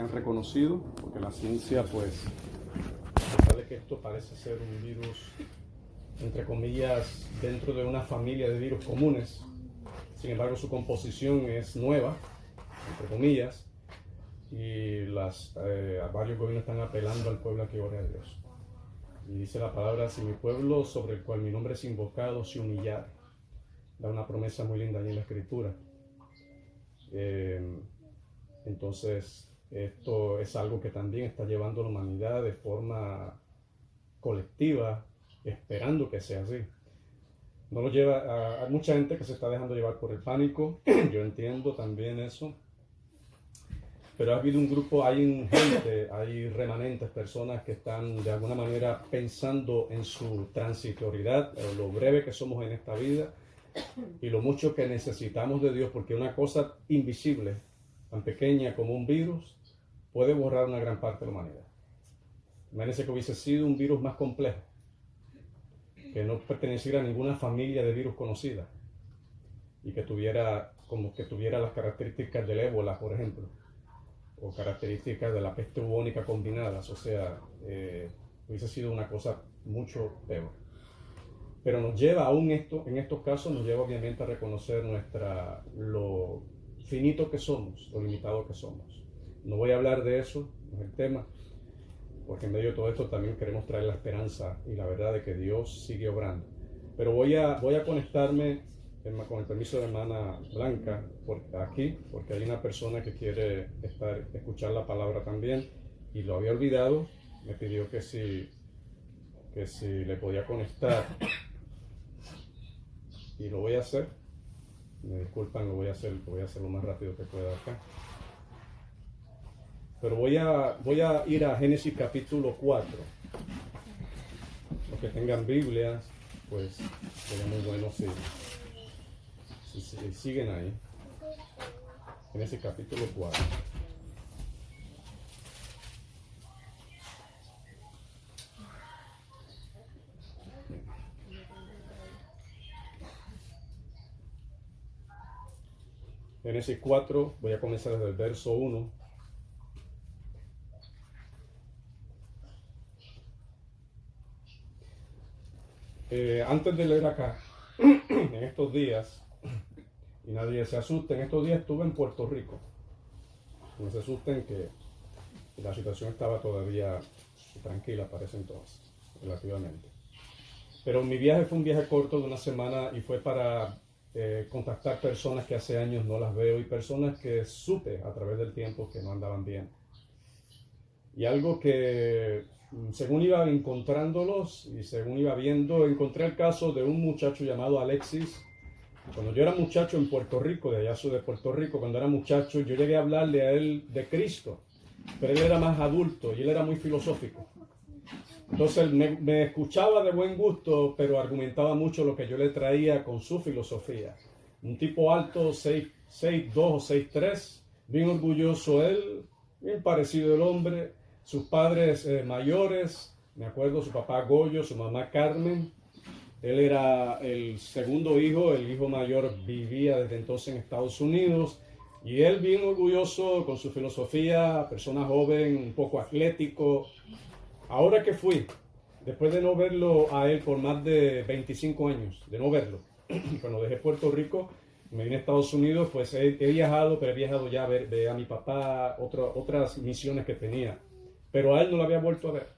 que han reconocido, porque la ciencia, pues, sabe que esto parece ser un virus, entre comillas, dentro de una familia de virus comunes. Sin embargo, su composición es nueva, entre comillas, y varios gobiernos están apelando al pueblo a que ore a Dios. Y dice la palabra: si mi pueblo, sobre el cual mi nombre es invocado, se humillare. Da una promesa muy linda allí en la Escritura. Entonces, esto es algo que también está llevando a la humanidad de forma colectiva, esperando que sea así. No lo lleva a mucha gente que se está dejando llevar por el pánico. Yo entiendo también eso. Pero ha habido un grupo, hay remanentes, personas que están de alguna manera pensando en su transitoriedad, lo breve que somos en esta vida y lo mucho que necesitamos de Dios, porque una cosa invisible, tan pequeña como un virus, puede borrar una gran parte de la humanidad. Imagínense que hubiese sido un virus más complejo, que no perteneciera a ninguna familia de virus conocida y que tuviera las características del ébola, por ejemplo, o características de la peste bubónica combinadas. O sea, hubiese sido una cosa mucho peor. Pero nos lleva, en estos casos, nos lleva obviamente a reconocer lo finito que somos, lo limitado que somos. No voy a hablar de eso, no es el tema, porque en medio de todo esto también queremos traer la esperanza y la verdad de que Dios sigue obrando. Pero voy a conectarme, con el permiso de la hermana Blanca, porque hay una persona que quiere escuchar la palabra también, y lo había olvidado. Me pidió que si le podía conectar, y lo voy a hacer. Me disculpan, lo voy a hacer lo más rápido que pueda acá. Pero voy a ir a Génesis capítulo 4. Los que tengan Biblias, pues sería muy bueno si siguen ahí. Génesis capítulo 4. Génesis 4, voy a comenzar desde el verso 1. Antes de leer acá, en estos días, y nadie se asuste, en estos días estuve en Puerto Rico. No se asusten que la situación estaba todavía tranquila para ese entonces, relativamente. Pero mi viaje fue un viaje corto de una semana y fue para contactar personas que hace años no las veo y personas que supe a través del tiempo que no andaban bien. Y algo que, según iba encontrándolos y según iba viendo, encontré el caso de un muchacho llamado Alexis. Cuando yo era muchacho en Puerto Rico, de allá soy de Puerto Rico, cuando era muchacho yo llegué a hablarle a él de Cristo, pero él era más adulto y él era muy filosófico. Entonces él me escuchaba de buen gusto, pero argumentaba mucho lo que yo le traía con su filosofía. Un tipo alto, 6'2 o 6'3, bien orgulloso él, bien parecido el hombre. Sus padres mayores, me acuerdo, su papá Goyo, su mamá Carmen. Él era el segundo hijo, el hijo mayor vivía desde entonces en Estados Unidos. Y él bien orgulloso con su filosofía, persona joven, un poco atlético. Ahora que fui, después de no verlo a él por más de 25 años, de no verlo, cuando dejé Puerto Rico, me vine a Estados Unidos, pues he viajado, pero he viajado ya a ver a mi papá, otras misiones que tenía. Pero a él no lo había vuelto a ver.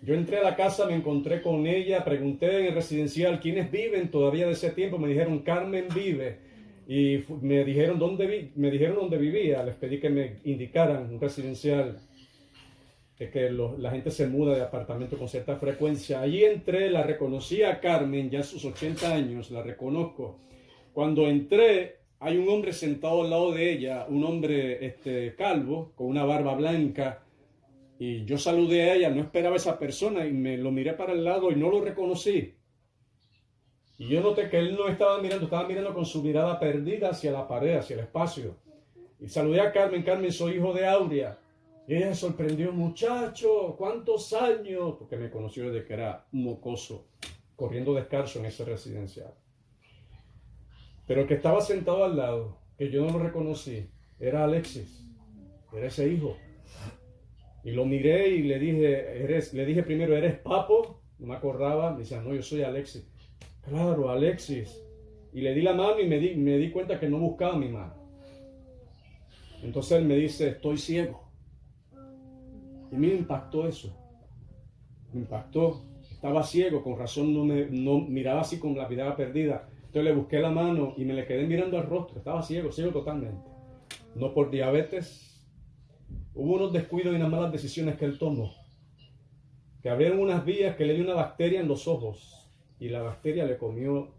Yo entré a la casa, me encontré con ella, pregunté en el residencial quiénes viven todavía de ese tiempo. Me dijeron Carmen vive. Y me dijeron dónde vivía. Les pedí que me indicaran un residencial, que la gente se muda de apartamento con cierta frecuencia. Allí entré, la reconocí a Carmen, ya a sus 80 años, la reconozco. Cuando entré, hay un hombre sentado al lado de ella, un hombre calvo, con una barba blanca. Y yo saludé a ella, no esperaba a esa persona y me lo miré para el lado y no lo reconocí. Y yo noté que él no estaba mirando con su mirada perdida hacia la pared, hacia el espacio. Y saludé a Carmen: Carmen, soy hijo de Aurea. Y ella se sorprendió: muchacho, ¿cuántos años? Porque me conoció desde que era un mocoso, corriendo descalzo en ese residencial. Pero el que estaba sentado al lado, que yo no lo reconocí, era Alexis, era ese hijo. Y lo miré y le dije primero, ¿eres Papo? No me acordaba. Me decía, no, yo soy Alexis. Claro, Alexis. Y le di la mano y me di cuenta que no buscaba mi mano. Entonces él me dice, estoy ciego. Y me impactó eso. Me impactó. Estaba ciego, con razón no miraba así con la mirada perdida. Entonces le busqué la mano y me le quedé mirando al rostro. Estaba ciego totalmente. No por diabetes. Hubo unos descuidos y unas malas decisiones que él tomó. Que abrieron unas vías que le dio una bacteria en los ojos. Y la bacteria le comió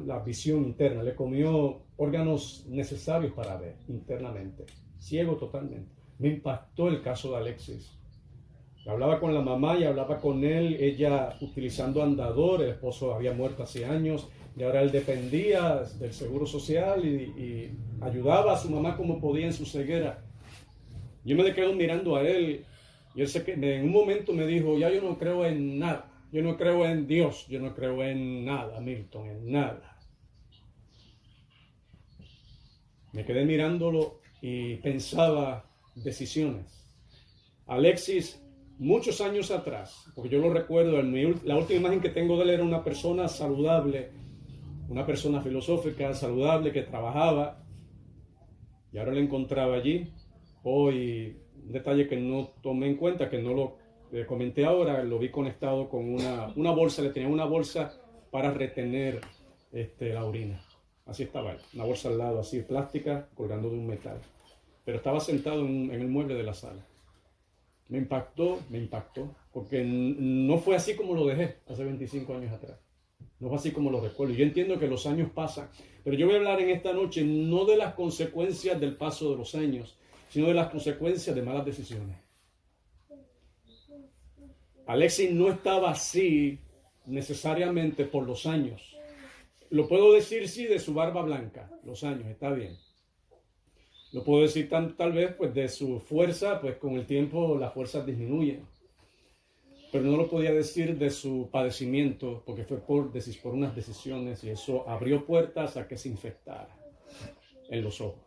la visión interna. Le comió órganos necesarios para ver internamente. Ciego totalmente. Me impactó el caso de Alexis. Hablaba con la mamá y hablaba con él, ella utilizando andador, el esposo había muerto hace años y ahora él dependía del seguro social y ayudaba a su mamá como podía en su ceguera. Yo me quedo mirando a él y él en un momento me dijo, ya yo no creo en nada, yo no creo en Dios, yo no creo en nada, Milton, en nada. Me quedé mirándolo y pensaba decisiones. Alexis, muchos años atrás, porque yo lo recuerdo, la última imagen que tengo de él era una persona saludable, una persona filosófica, saludable, que trabajaba, y ahora lo encontraba allí. Hoy, un detalle que no tomé en cuenta, que no lo comenté ahora, lo vi conectado con una bolsa, le tenía una bolsa para retener la orina. Así estaba él, una bolsa al lado, así plástica, colgando de un metal. Pero estaba sentado en el mueble de la sala. Me impactó, porque no fue así como lo dejé hace 25 años atrás. No fue así como lo recuerdo. Yo entiendo que los años pasan, pero yo voy a hablar en esta noche no de las consecuencias del paso de los años, sino de las consecuencias de malas decisiones. Alexis no estaba así necesariamente por los años. Lo puedo decir, sí, de su barba blanca, los años, está bien. Lo puedo decir tal vez pues de su fuerza, pues con el tiempo las fuerzas disminuyen. Pero no lo podía decir de su padecimiento, porque fue por unas decisiones y eso abrió puertas a que se infectara en los ojos.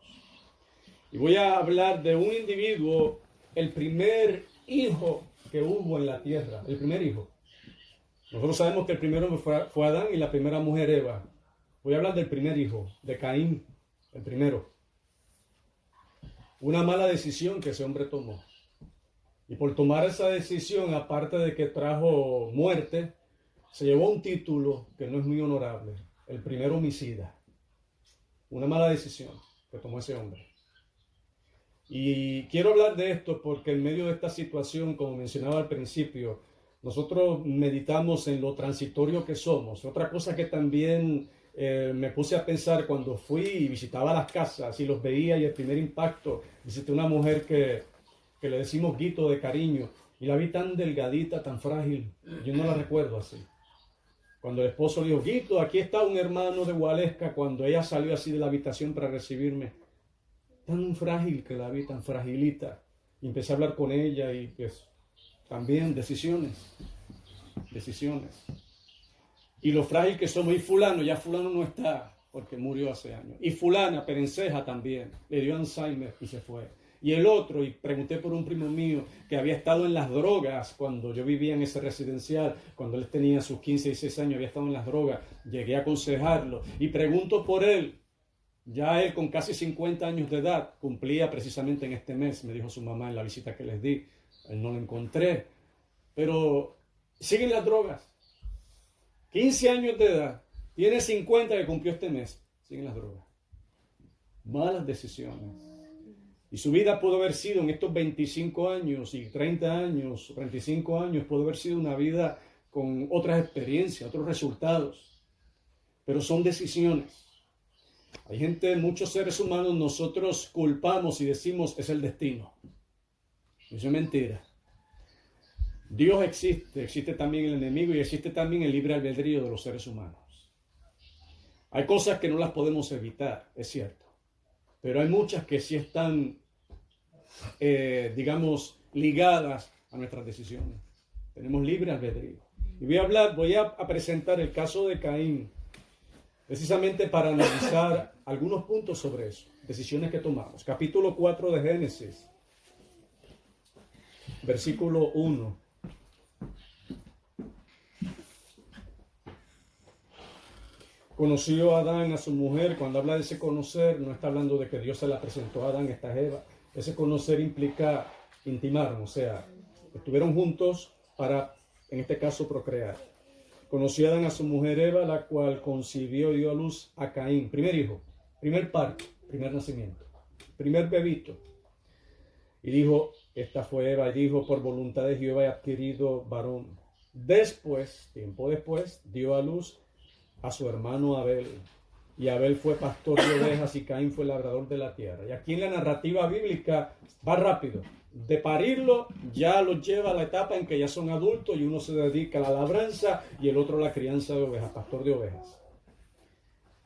Y voy a hablar de un individuo, el primer hijo que hubo en la tierra, el primer hijo. Nosotros sabemos que el primero fue Adán y la primera mujer Eva. Voy a hablar del primer hijo, de Caín, el primero. Una mala decisión que ese hombre tomó. Y por tomar esa decisión, aparte de que trajo muerte, se llevó un título que no es muy honorable. El primer homicida. Una mala decisión que tomó ese hombre. Y quiero hablar de esto porque en medio de esta situación, como mencionaba al principio, nosotros meditamos en lo transitorio que somos. Otra cosa que también me puse a pensar cuando fui y visitaba las casas y los veía, y el primer impacto, visité una mujer que le decimos Guito de cariño, y la vi tan delgadita, tan frágil. Yo no la recuerdo así. Cuando el esposo le dijo, Guito, aquí está un hermano de Gualesca, cuando ella salió así de la habitación para recibirme, tan frágil que la vi, tan fragilita. Y empecé a hablar con ella y pues también decisiones. Y lo frágil que somos. Y fulano no está porque murió hace años. Y fulana, Perenceja también, le dio Alzheimer y se fue. Y el otro, y pregunté por un primo mío que había estado en las drogas cuando yo vivía en ese residencial, cuando él tenía sus 15 y 16 años, había estado en las drogas. Llegué a aconsejarlo y pregunto por él. Ya él con casi 50 años de edad, cumplía precisamente en este mes, me dijo su mamá en la visita que les di. Él no lo encontré, pero siguen las drogas. 15 años de edad, tiene 50 que cumplió este mes, siguen las drogas. Malas decisiones. Y su vida pudo haber sido en estos 25 años y 30 años, 35 años, pudo haber sido una vida con otras experiencias, otros resultados. Pero son decisiones. Hay gente, muchos seres humanos, nosotros culpamos y decimos es el destino. Eso es mentira. Dios existe también el enemigo y existe también el libre albedrío de los seres humanos. Hay cosas que no las podemos evitar, es cierto. Pero hay muchas que sí están, ligadas a nuestras decisiones. Tenemos libre albedrío. Y voy a presentar el caso de Caín, precisamente para analizar algunos puntos sobre eso, decisiones que tomamos. Capítulo 4 de Génesis. versículo 1. Conoció a Adán a su mujer. Cuando habla de ese conocer, no está hablando de que Dios se la presentó a Adán, esta es Eva. Ese conocer implica intimar, o sea, estuvieron juntos para, en este caso, procrear. Conoció a Adán a su mujer Eva, la cual concibió y dio a luz a Caín. Primer hijo, primer parto, primer nacimiento, primer bebito. Y dijo, esta fue Eva, y dijo, por voluntad de Jehová he adquirido varón. Después, tiempo después, dio a luz a su hermano Abel. Y Abel fue pastor de ovejas y Caín fue labrador de la tierra. Y aquí en la narrativa bíblica va rápido. De parirlo ya los lleva a la etapa en que ya son adultos y uno se dedica a la labranza y el otro a la crianza de ovejas, pastor de ovejas.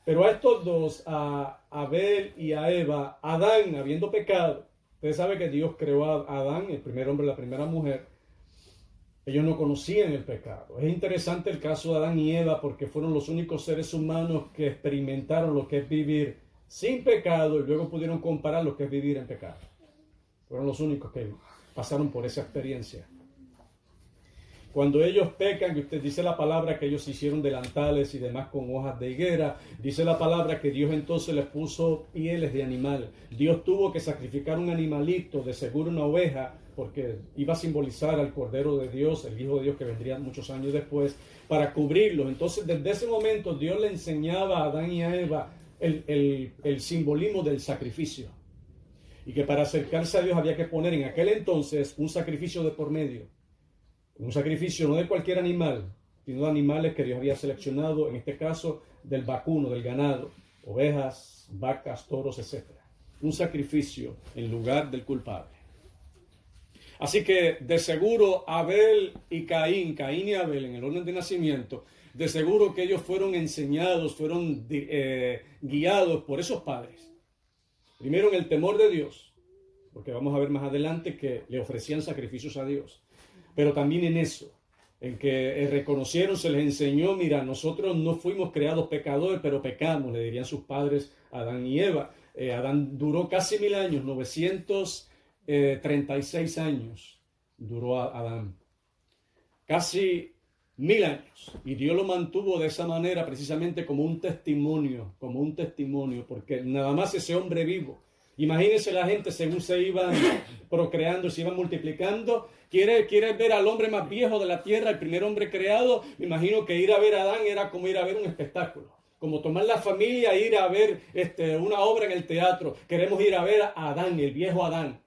Pero a estos dos, a Abel y a Eva, Adán habiendo pecado, ustedes saben que Dios creó a Adán, el primer hombre, la primera mujer. Ellos no conocían el pecado. Es interesante el caso de Adán y Eva porque fueron los únicos seres humanos que experimentaron lo que es vivir sin pecado y luego pudieron comparar lo que es vivir en pecado. Fueron los únicos que pasaron por esa experiencia. Cuando ellos pecan, y usted dice la palabra que ellos hicieron delantales y demás con hojas de higuera, dice la palabra que Dios entonces les puso pieles de animal. Dios tuvo que sacrificar un animalito, de seguro una oveja, porque iba a simbolizar al Cordero de Dios, el Hijo de Dios que vendría muchos años después, para cubrirlos. Entonces, desde ese momento, Dios le enseñaba a Adán y a Eva el simbolismo del sacrificio. Y que para acercarse a Dios había que poner en aquel entonces un sacrificio de por medio. Un sacrificio no de cualquier animal, sino de animales que Dios había seleccionado, en este caso del vacuno, del ganado, ovejas, vacas, toros, etc. Un sacrificio en lugar del culpable. Así que de seguro Abel y Caín y Abel en el orden de nacimiento, de seguro que ellos fueron enseñados, fueron guiados por esos padres. Primero en el temor de Dios, porque vamos a ver más adelante que le ofrecían sacrificios a Dios. Pero también en eso, en que reconocieron, se les enseñó, mira, nosotros no fuimos creados pecadores, pero pecamos, le dirían sus padres Adán y Eva. Adán duró casi 1000 años, 936 años duró Adán. Casi 1000 años. Y Dios lo mantuvo de esa manera precisamente como un testimonio, porque nada más ese hombre vivo. Imagínense la gente según se iban procreando, se iban multiplicando. ¿Quiere ver al hombre más viejo de la tierra, el primer hombre creado? Me imagino que ir a ver a Adán era como ir a ver un espectáculo. Como tomar la familia e ir a ver una obra en el teatro. Queremos ir a ver a Adán, el viejo Adán.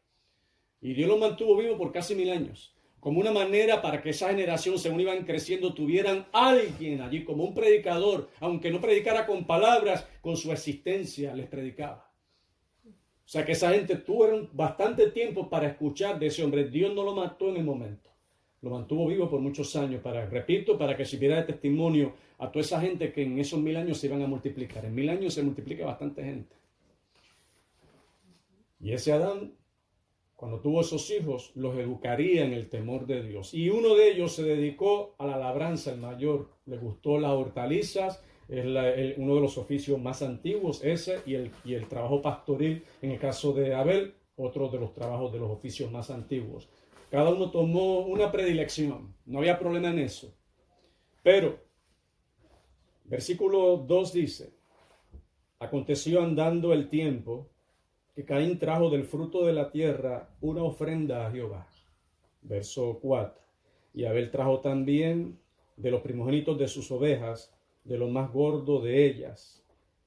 Y Dios lo mantuvo vivo por casi 1000 años. Como una manera para que esa generación, según iban creciendo, tuvieran alguien allí como un predicador. Aunque no predicara con palabras, con su existencia les predicaba. O sea que esa gente tuvo bastante tiempo para escuchar de ese hombre. Dios no lo mató en el momento. Lo mantuvo vivo por muchos años, para que sirviera de testimonio a toda esa gente que en esos 1000 años se iban a multiplicar. En 1000 años se multiplica bastante gente. Y ese Adán, cuando tuvo esos hijos, los educaría en el temor de Dios. Y uno de ellos se dedicó a la labranza, el mayor. Le gustó las hortalizas. Es uno de los oficios más antiguos, ese y el trabajo pastoril, en el caso de Abel, otro de los trabajos de los oficios más antiguos. Cada uno tomó una predilección, no había problema en eso. Pero, versículo 2 dice, aconteció andando el tiempo que Caín trajo del fruto de la tierra una ofrenda a Jehová. Verso 4, y Abel trajo también de los primogénitos de sus ovejas, de lo más gordo de ellas.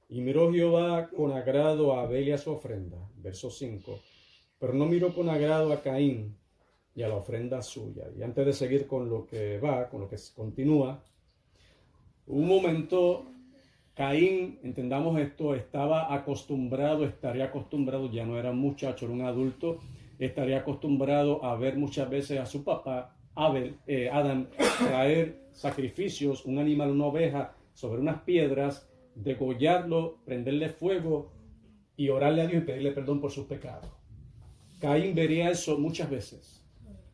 Y miró Jehová con agrado a Abel y a su ofrenda. Verso 5. Pero no miró con agrado a Caín y a la ofrenda suya. Y antes de seguir con lo que continúa, un momento, Caín, entendamos esto, estaría acostumbrado, ya no era un muchacho, era un adulto, estaría acostumbrado a ver muchas veces a su papá, Adán, traer sacrificios, un animal, una oveja, sobre unas piedras, degollarlo, prenderle fuego y orarle a Dios y pedirle perdón por sus pecados. Caín vería eso muchas veces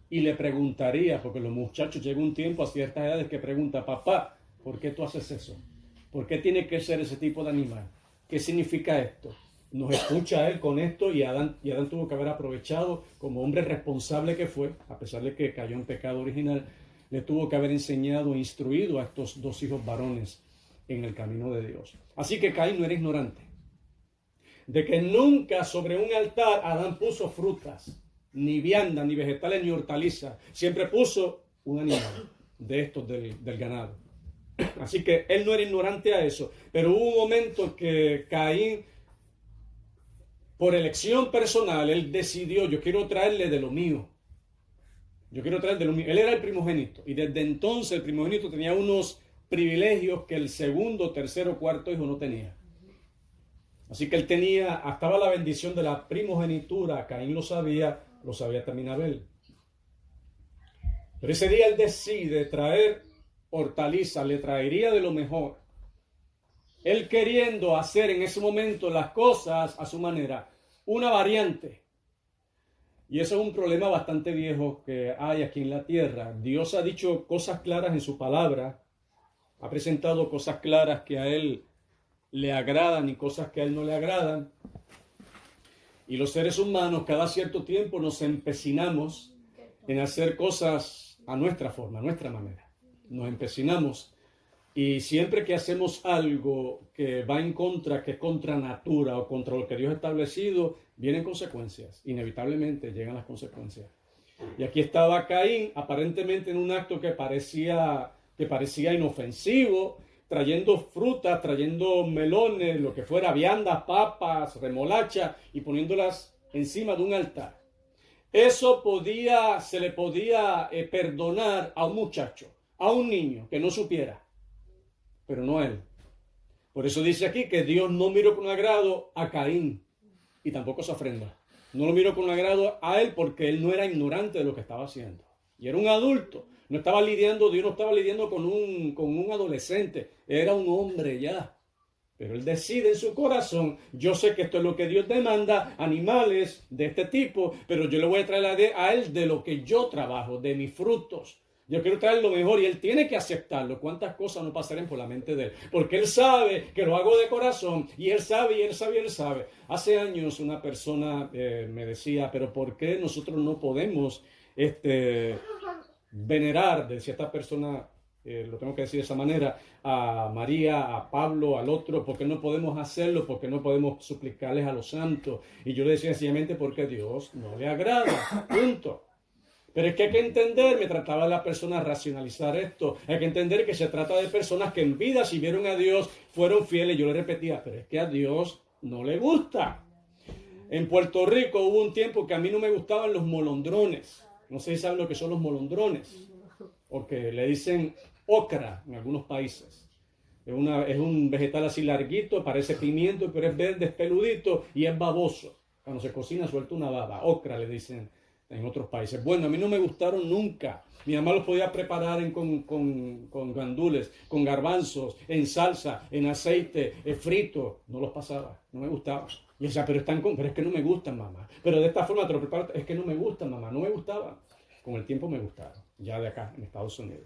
y le preguntaría, porque los muchachos llegan un tiempo a ciertas edades que preguntan, papá, ¿por qué tú haces eso? ¿Por qué tiene que ser ese tipo de animal? ¿Qué significa esto? nos escucha a él con esto y Adán tuvo que haber aprovechado como hombre responsable que fue, a pesar de que cayó en pecado original, le tuvo que haber enseñado e instruido a estos dos hijos varones en el camino de Dios. Así que Caín no era ignorante de que nunca sobre un altar Adán puso frutas, ni viandas, ni vegetales, ni hortalizas. Siempre puso un animal de estos del ganado. Así que él no era ignorante a eso. Pero hubo un momento que Caín, por elección personal, él decidió, yo quiero traerle de lo mío. Yo quiero traerle de lo mío. Él era el primogénito. Y desde entonces el primogénito tenía unos privilegios que el segundo, tercero, cuarto hijo no tenía. Así que él estaba la bendición de la primogenitura. Caín lo sabía también Abel. Pero ese día él decide traer hortalizas, le traería de lo mejor. Él queriendo hacer en ese momento las cosas a su manera, una variante. Y eso es un problema bastante viejo que hay aquí en la tierra. Dios ha dicho cosas claras en su palabra, ha presentado cosas claras que a él le agradan y cosas que a él no le agradan. Y los seres humanos cada cierto tiempo nos empecinamos en hacer cosas a nuestra forma, a nuestra manera. Nos empecinamos y siempre que hacemos algo que va en contra, que es contra natura o contra lo que Dios ha establecido, vienen consecuencias. Inevitablemente llegan las consecuencias. Y aquí estaba Caín, aparentemente en un acto que parecía inofensivo, trayendo frutas, trayendo melones, lo que fuera, viandas, papas, remolacha, y poniéndolas encima de un altar. Eso se le podía perdonar a un muchacho, a un niño que no supiera, pero no a él. Por eso dice aquí que Dios no miró con agrado a Caín y tampoco su ofrenda. No lo miró con agrado a él porque él no era ignorante de lo que estaba haciendo. Y era un adulto. Dios no estaba lidiando con un adolescente. Era un hombre ya. Pero él decide en su corazón, yo sé que esto es lo que Dios demanda, animales de este tipo, pero yo le voy a traer a él de lo que yo trabajo, de mis frutos. Yo quiero traer lo mejor y él tiene que aceptarlo. ¿Cuántas cosas no pasarán por la mente de él? Porque él sabe que lo hago de corazón y él sabe. Hace años una persona me decía, pero ¿por qué nosotros no podemos venerar, decía esta persona, lo tengo que decir de esa manera, a María, a Pablo, al otro? ¿Por qué no podemos hacerlo? ¿Por qué no podemos suplicarles a los santos? Y yo le decía sencillamente porque Dios no le agrada. Punto. Pero es que hay que entender, me trataba la persona a racionalizar esto, hay que entender que se trata de personas que en vida sirvieron a Dios, fueron fieles. Yo le repetía, pero es que a Dios no le gusta. En Puerto Rico hubo un tiempo que a mí no me gustaban los molondrones. No sé si saben lo que son los molondrones, porque le dicen ocra en algunos países. Es un vegetal así larguito, parece pimiento, pero es verde, es peludito y es baboso. Cuando se cocina suelta una baba. Ocra le dicen en otros países. Bueno, a mí no me gustaron nunca. Mi mamá los podía preparar con gandules, con garbanzos, en salsa, en aceite, frito. No los pasaba, no me gustaba. Y decía, pero es que no me gustan, mamá. Pero de esta forma te lo preparo, es que no me gustan, mamá, no me gustaban. Con el tiempo me gustaron, ya de acá, en Estados Unidos.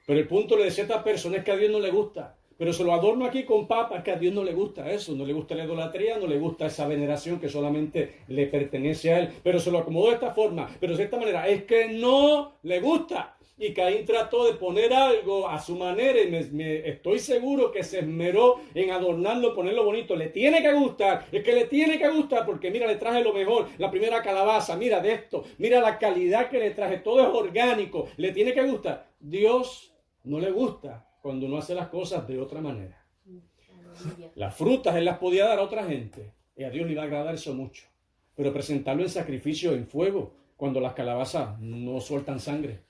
Pero el punto le decía a esta persona es que a Dios no le gusta. Pero se lo adorno aquí con papas, que a Dios no le gusta eso, no le gusta la idolatría, no le gusta esa veneración que solamente le pertenece a él, pero se lo acomodó de esta forma, pero de esta manera, es que no le gusta. Y Caín trató de poner algo a su manera y estoy seguro que se esmeró en adornarlo, ponerlo bonito. Le tiene que gustar, es que le tiene que gustar porque mira, le traje lo mejor, la primera calabaza, mira de esto, mira la calidad que le traje, todo es orgánico, le tiene que gustar. Dios no le gusta cuando uno hace las cosas de otra manera. Las frutas él las podía dar a otra gente y a Dios le iba a agradar eso mucho. Pero presentarlo en sacrificio en fuego, cuando las calabazas no sueltan sangre.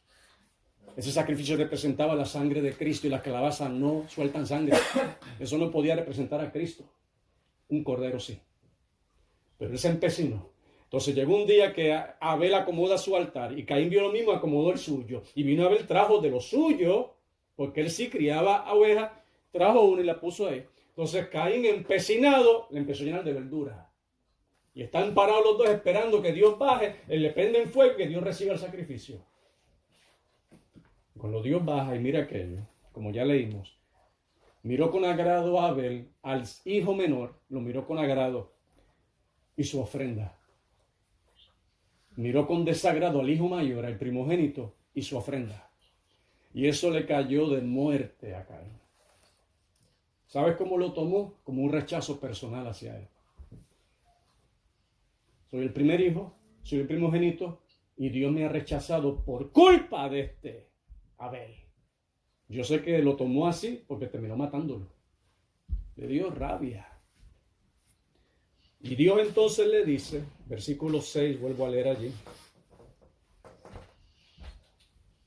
Ese sacrificio representaba la sangre de Cristo y las calabazas no sueltan sangre. Eso no podía representar a Cristo. Un cordero sí. Pero él se empecinó. Entonces llegó un día que Abel acomoda su altar y Caín vio lo mismo, acomodó el suyo. Y vino Abel, trajo de lo suyo, porque él sí criaba ovejas, trajo una y la puso ahí. Entonces Caín, empecinado, le empezó a llenar de verdura. Y están parados los dos esperando que Dios baje, él le prende en fuego y que Dios reciba el sacrificio. Cuando Dios baja y mira aquello, como ya leímos, Miró con agrado a Abel, al hijo menor, lo miró con agrado y su ofrenda. Miró con desagrado al hijo mayor, al primogénito, y su ofrenda. Y eso le cayó de muerte a Caín. ¿Sabes cómo lo tomó? Como un rechazo personal hacia él. Soy el primer hijo, soy el primogénito, y Dios me ha rechazado por culpa de este Abel. Yo sé que lo tomó así porque terminó matándolo. Le dio rabia. Y Dios entonces le dice, versículo 6, vuelvo a leer allí.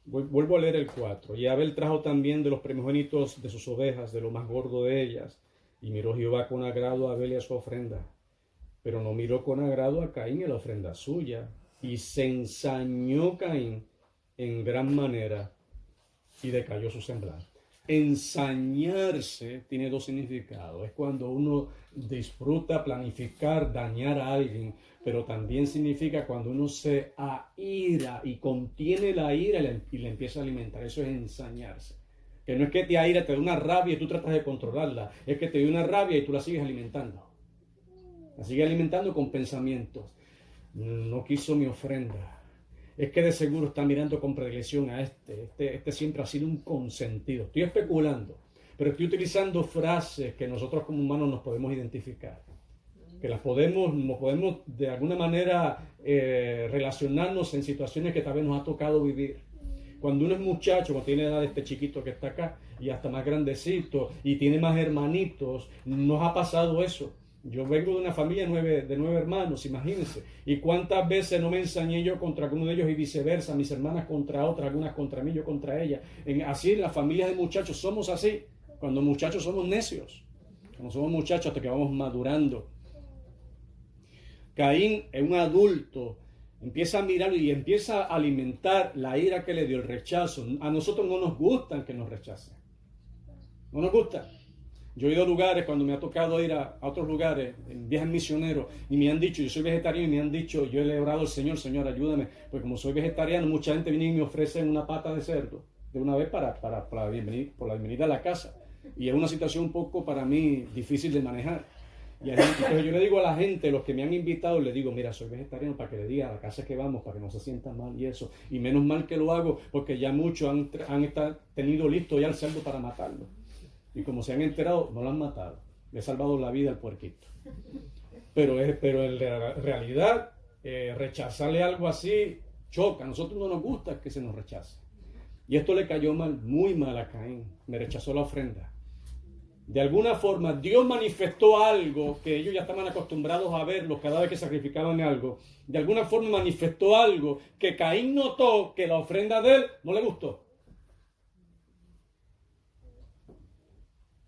Vuelvo a leer el 4. Y Abel trajo también de los primogénitos de sus ovejas, de lo más gordo de ellas. Y miró Jehová con agrado a Abel y a su ofrenda. Pero no miró con agrado a Caín y a la ofrenda suya. Y se ensañó Caín en gran manera y decayó su semblante. Ensañarse tiene dos significados. Es cuando uno disfruta planificar dañar a alguien, pero también significa cuando uno se aira y contiene la ira y le empieza a alimentar. Eso es ensañarse. Que no es que te aira, te da una rabia y tú tratas de controlarla. Es que te da una rabia y tú la sigues alimentando. La sigues alimentando con pensamientos. No quiso mi ofrenda. Es que de seguro está mirando con predilección a este siempre ha sido un consentido. Estoy especulando, pero estoy utilizando frases que nosotros como humanos nos podemos identificar. Que nos podemos de alguna manera relacionarnos en situaciones que tal vez nos ha tocado vivir. Cuando uno es muchacho, cuando tiene la edad de este chiquito que está acá, y hasta más grandecito, y tiene más hermanitos, nos ha pasado eso. Yo vengo de una familia de nueve hermanos, imagínense. Y cuántas veces no me ensañé yo contra alguno de ellos y viceversa, mis hermanas contra otras, algunas contra mí, yo contra ellas. Así las familias de muchachos somos así. Cuando muchachos somos necios. Cuando somos muchachos hasta que vamos madurando. Caín es un adulto, empieza a mirarlo y empieza a alimentar la ira que le dio, el rechazo. A nosotros no nos gustan que nos rechacen. No nos gusta. Yo he ido a lugares, cuando me ha tocado ir a otros lugares, en viajes misioneros, y me han dicho, yo soy vegetariano, y me han dicho, yo le he orado al Señor, Señor, ayúdame, porque como soy vegetariano, mucha gente viene y me ofrece una pata de cerdo, de una vez por la bienvenida a la casa. Y es una situación un poco para mí difícil de manejar. Y entonces yo le digo a la gente, los que me han invitado, le digo, mira, soy vegetariano, para que le diga a la casa que vamos, para que no se sientan mal y eso. Y menos mal que lo hago, porque ya muchos han tenido listo ya el cerdo para matarlo. Y como se han enterado, no lo han matado. Le he salvado la vida al puerquito. Pero en realidad, rechazarle algo así choca. A nosotros no nos gusta que se nos rechace. Y esto le cayó mal, muy mal a Caín. Me rechazó la ofrenda. De alguna forma, Dios manifestó algo que ellos ya estaban acostumbrados a verlo cada vez que sacrificaban algo. De alguna forma manifestó algo que Caín notó que la ofrenda de él no le gustó.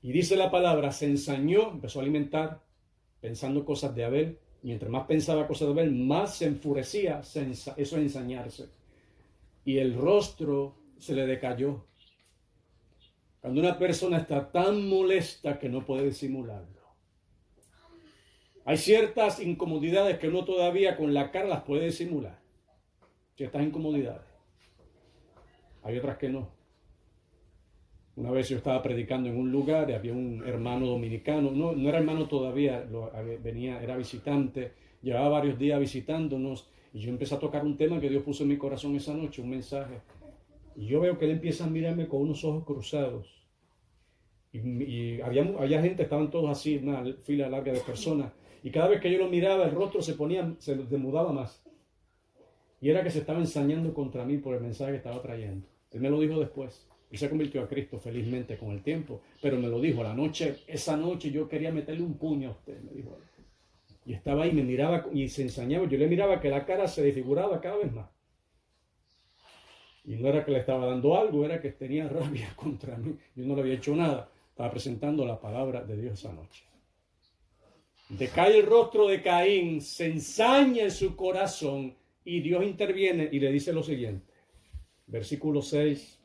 Y dice la palabra, se ensañó, empezó a alimentar, pensando cosas de Abel. Mientras más pensaba cosas de Abel, más se enfurecía, eso es ensañarse. Y el rostro se le decayó. Cuando una persona está tan molesta que no puede disimularlo. Hay ciertas incomodidades que uno todavía con la cara las puede disimular. Ciertas incomodidades. Hay otras que no. Una vez yo estaba predicando en un lugar y había un hermano dominicano, no era hermano todavía, era visitante, llevaba varios días visitándonos y yo empecé a tocar un tema que Dios puso en mi corazón esa noche, un mensaje. Y yo veo que él empieza a mirarme con unos ojos cruzados. Y había gente, estaban todos así, una fila larga de personas. Y cada vez que yo lo miraba, el rostro se demudaba más. Y era que se estaba ensañando contra mí por el mensaje que estaba trayendo. Él me lo dijo después. Él se convirtió a Cristo felizmente con el tiempo, pero me lo dijo esa noche yo quería meterle un puño a usted, me dijo. Y estaba ahí, me miraba y se ensañaba, yo le miraba que la cara se desfiguraba cada vez más. Y no era que le estaba dando algo, era que tenía rabia contra mí. Yo no le había hecho nada, estaba presentando la palabra de Dios esa noche. Decae el rostro de Caín, se ensaña en su corazón y Dios interviene y le dice lo siguiente. Versículo 6.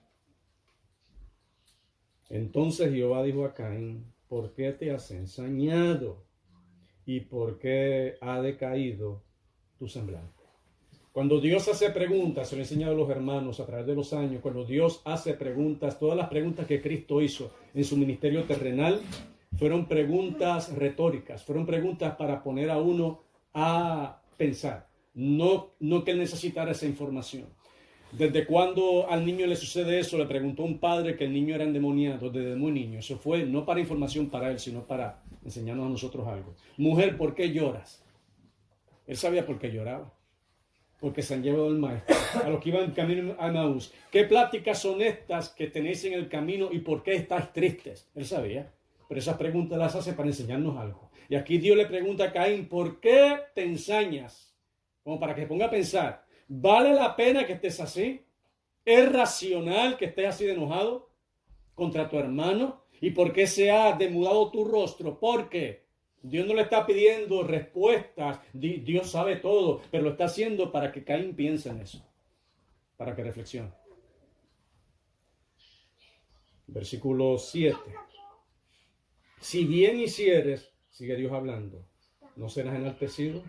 Entonces Jehová dijo a Caín, ¿por qué te has ensañado? ¿Y por qué ha decaído tu semblante? Cuando Dios hace preguntas, se lo he enseñado a los hermanos a través de los años, cuando Dios hace preguntas, todas las preguntas que Cristo hizo en su ministerio terrenal fueron preguntas retóricas, fueron preguntas para poner a uno a pensar, no que él necesitara esa información. ¿Desde cuándo al niño le sucede eso? Le preguntó un padre que el niño era endemoniado desde muy niño. Eso fue no para información para él, sino para enseñarnos a nosotros algo. Mujer, ¿por qué lloras? Él sabía por qué lloraba. Porque se han llevado el maestro. A los que iban camino a Emaús. ¿Qué pláticas son estas que tenéis en el camino y por qué estáis tristes? Él sabía. Pero esas preguntas las hace para enseñarnos algo. Y aquí Dios le pregunta a Caín, ¿por qué te ensañas? Como para que se ponga a pensar, ¿vale la pena que estés así? ¿Es racional que estés así de enojado contra tu hermano? ¿Y por qué se ha demudado tu rostro? ¿Por qué? Dios no le está pidiendo respuestas, Dios sabe todo, pero lo está haciendo para que Caín piense en eso, para que reflexione. Versículo 7. Si bien hicieres, sigue Dios hablando, ¿no serás enaltecido?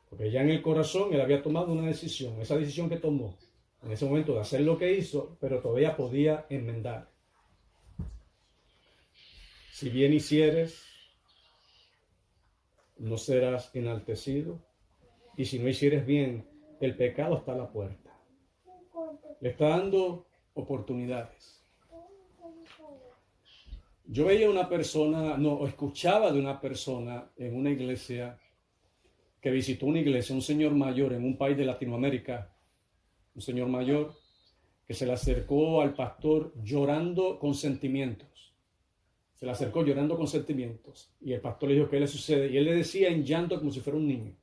Porque ya en el corazón él había tomado una decisión, esa decisión que tomó en ese momento de hacer lo que hizo, pero todavía podía enmendar. Si bien hicieres, no serás enaltecido, y si no hicieres bien, el pecado está a la puerta. Le está dando oportunidades. Yo veía una persona, escuchaba de una persona en una iglesia que visitó una iglesia, un señor mayor en un país de Latinoamérica, un señor mayor que se le acercó al pastor llorando con sentimientos. Se le acercó llorando con sentimientos y el pastor le dijo, ¿qué le sucede? Y él le decía en llanto como si fuera un niño.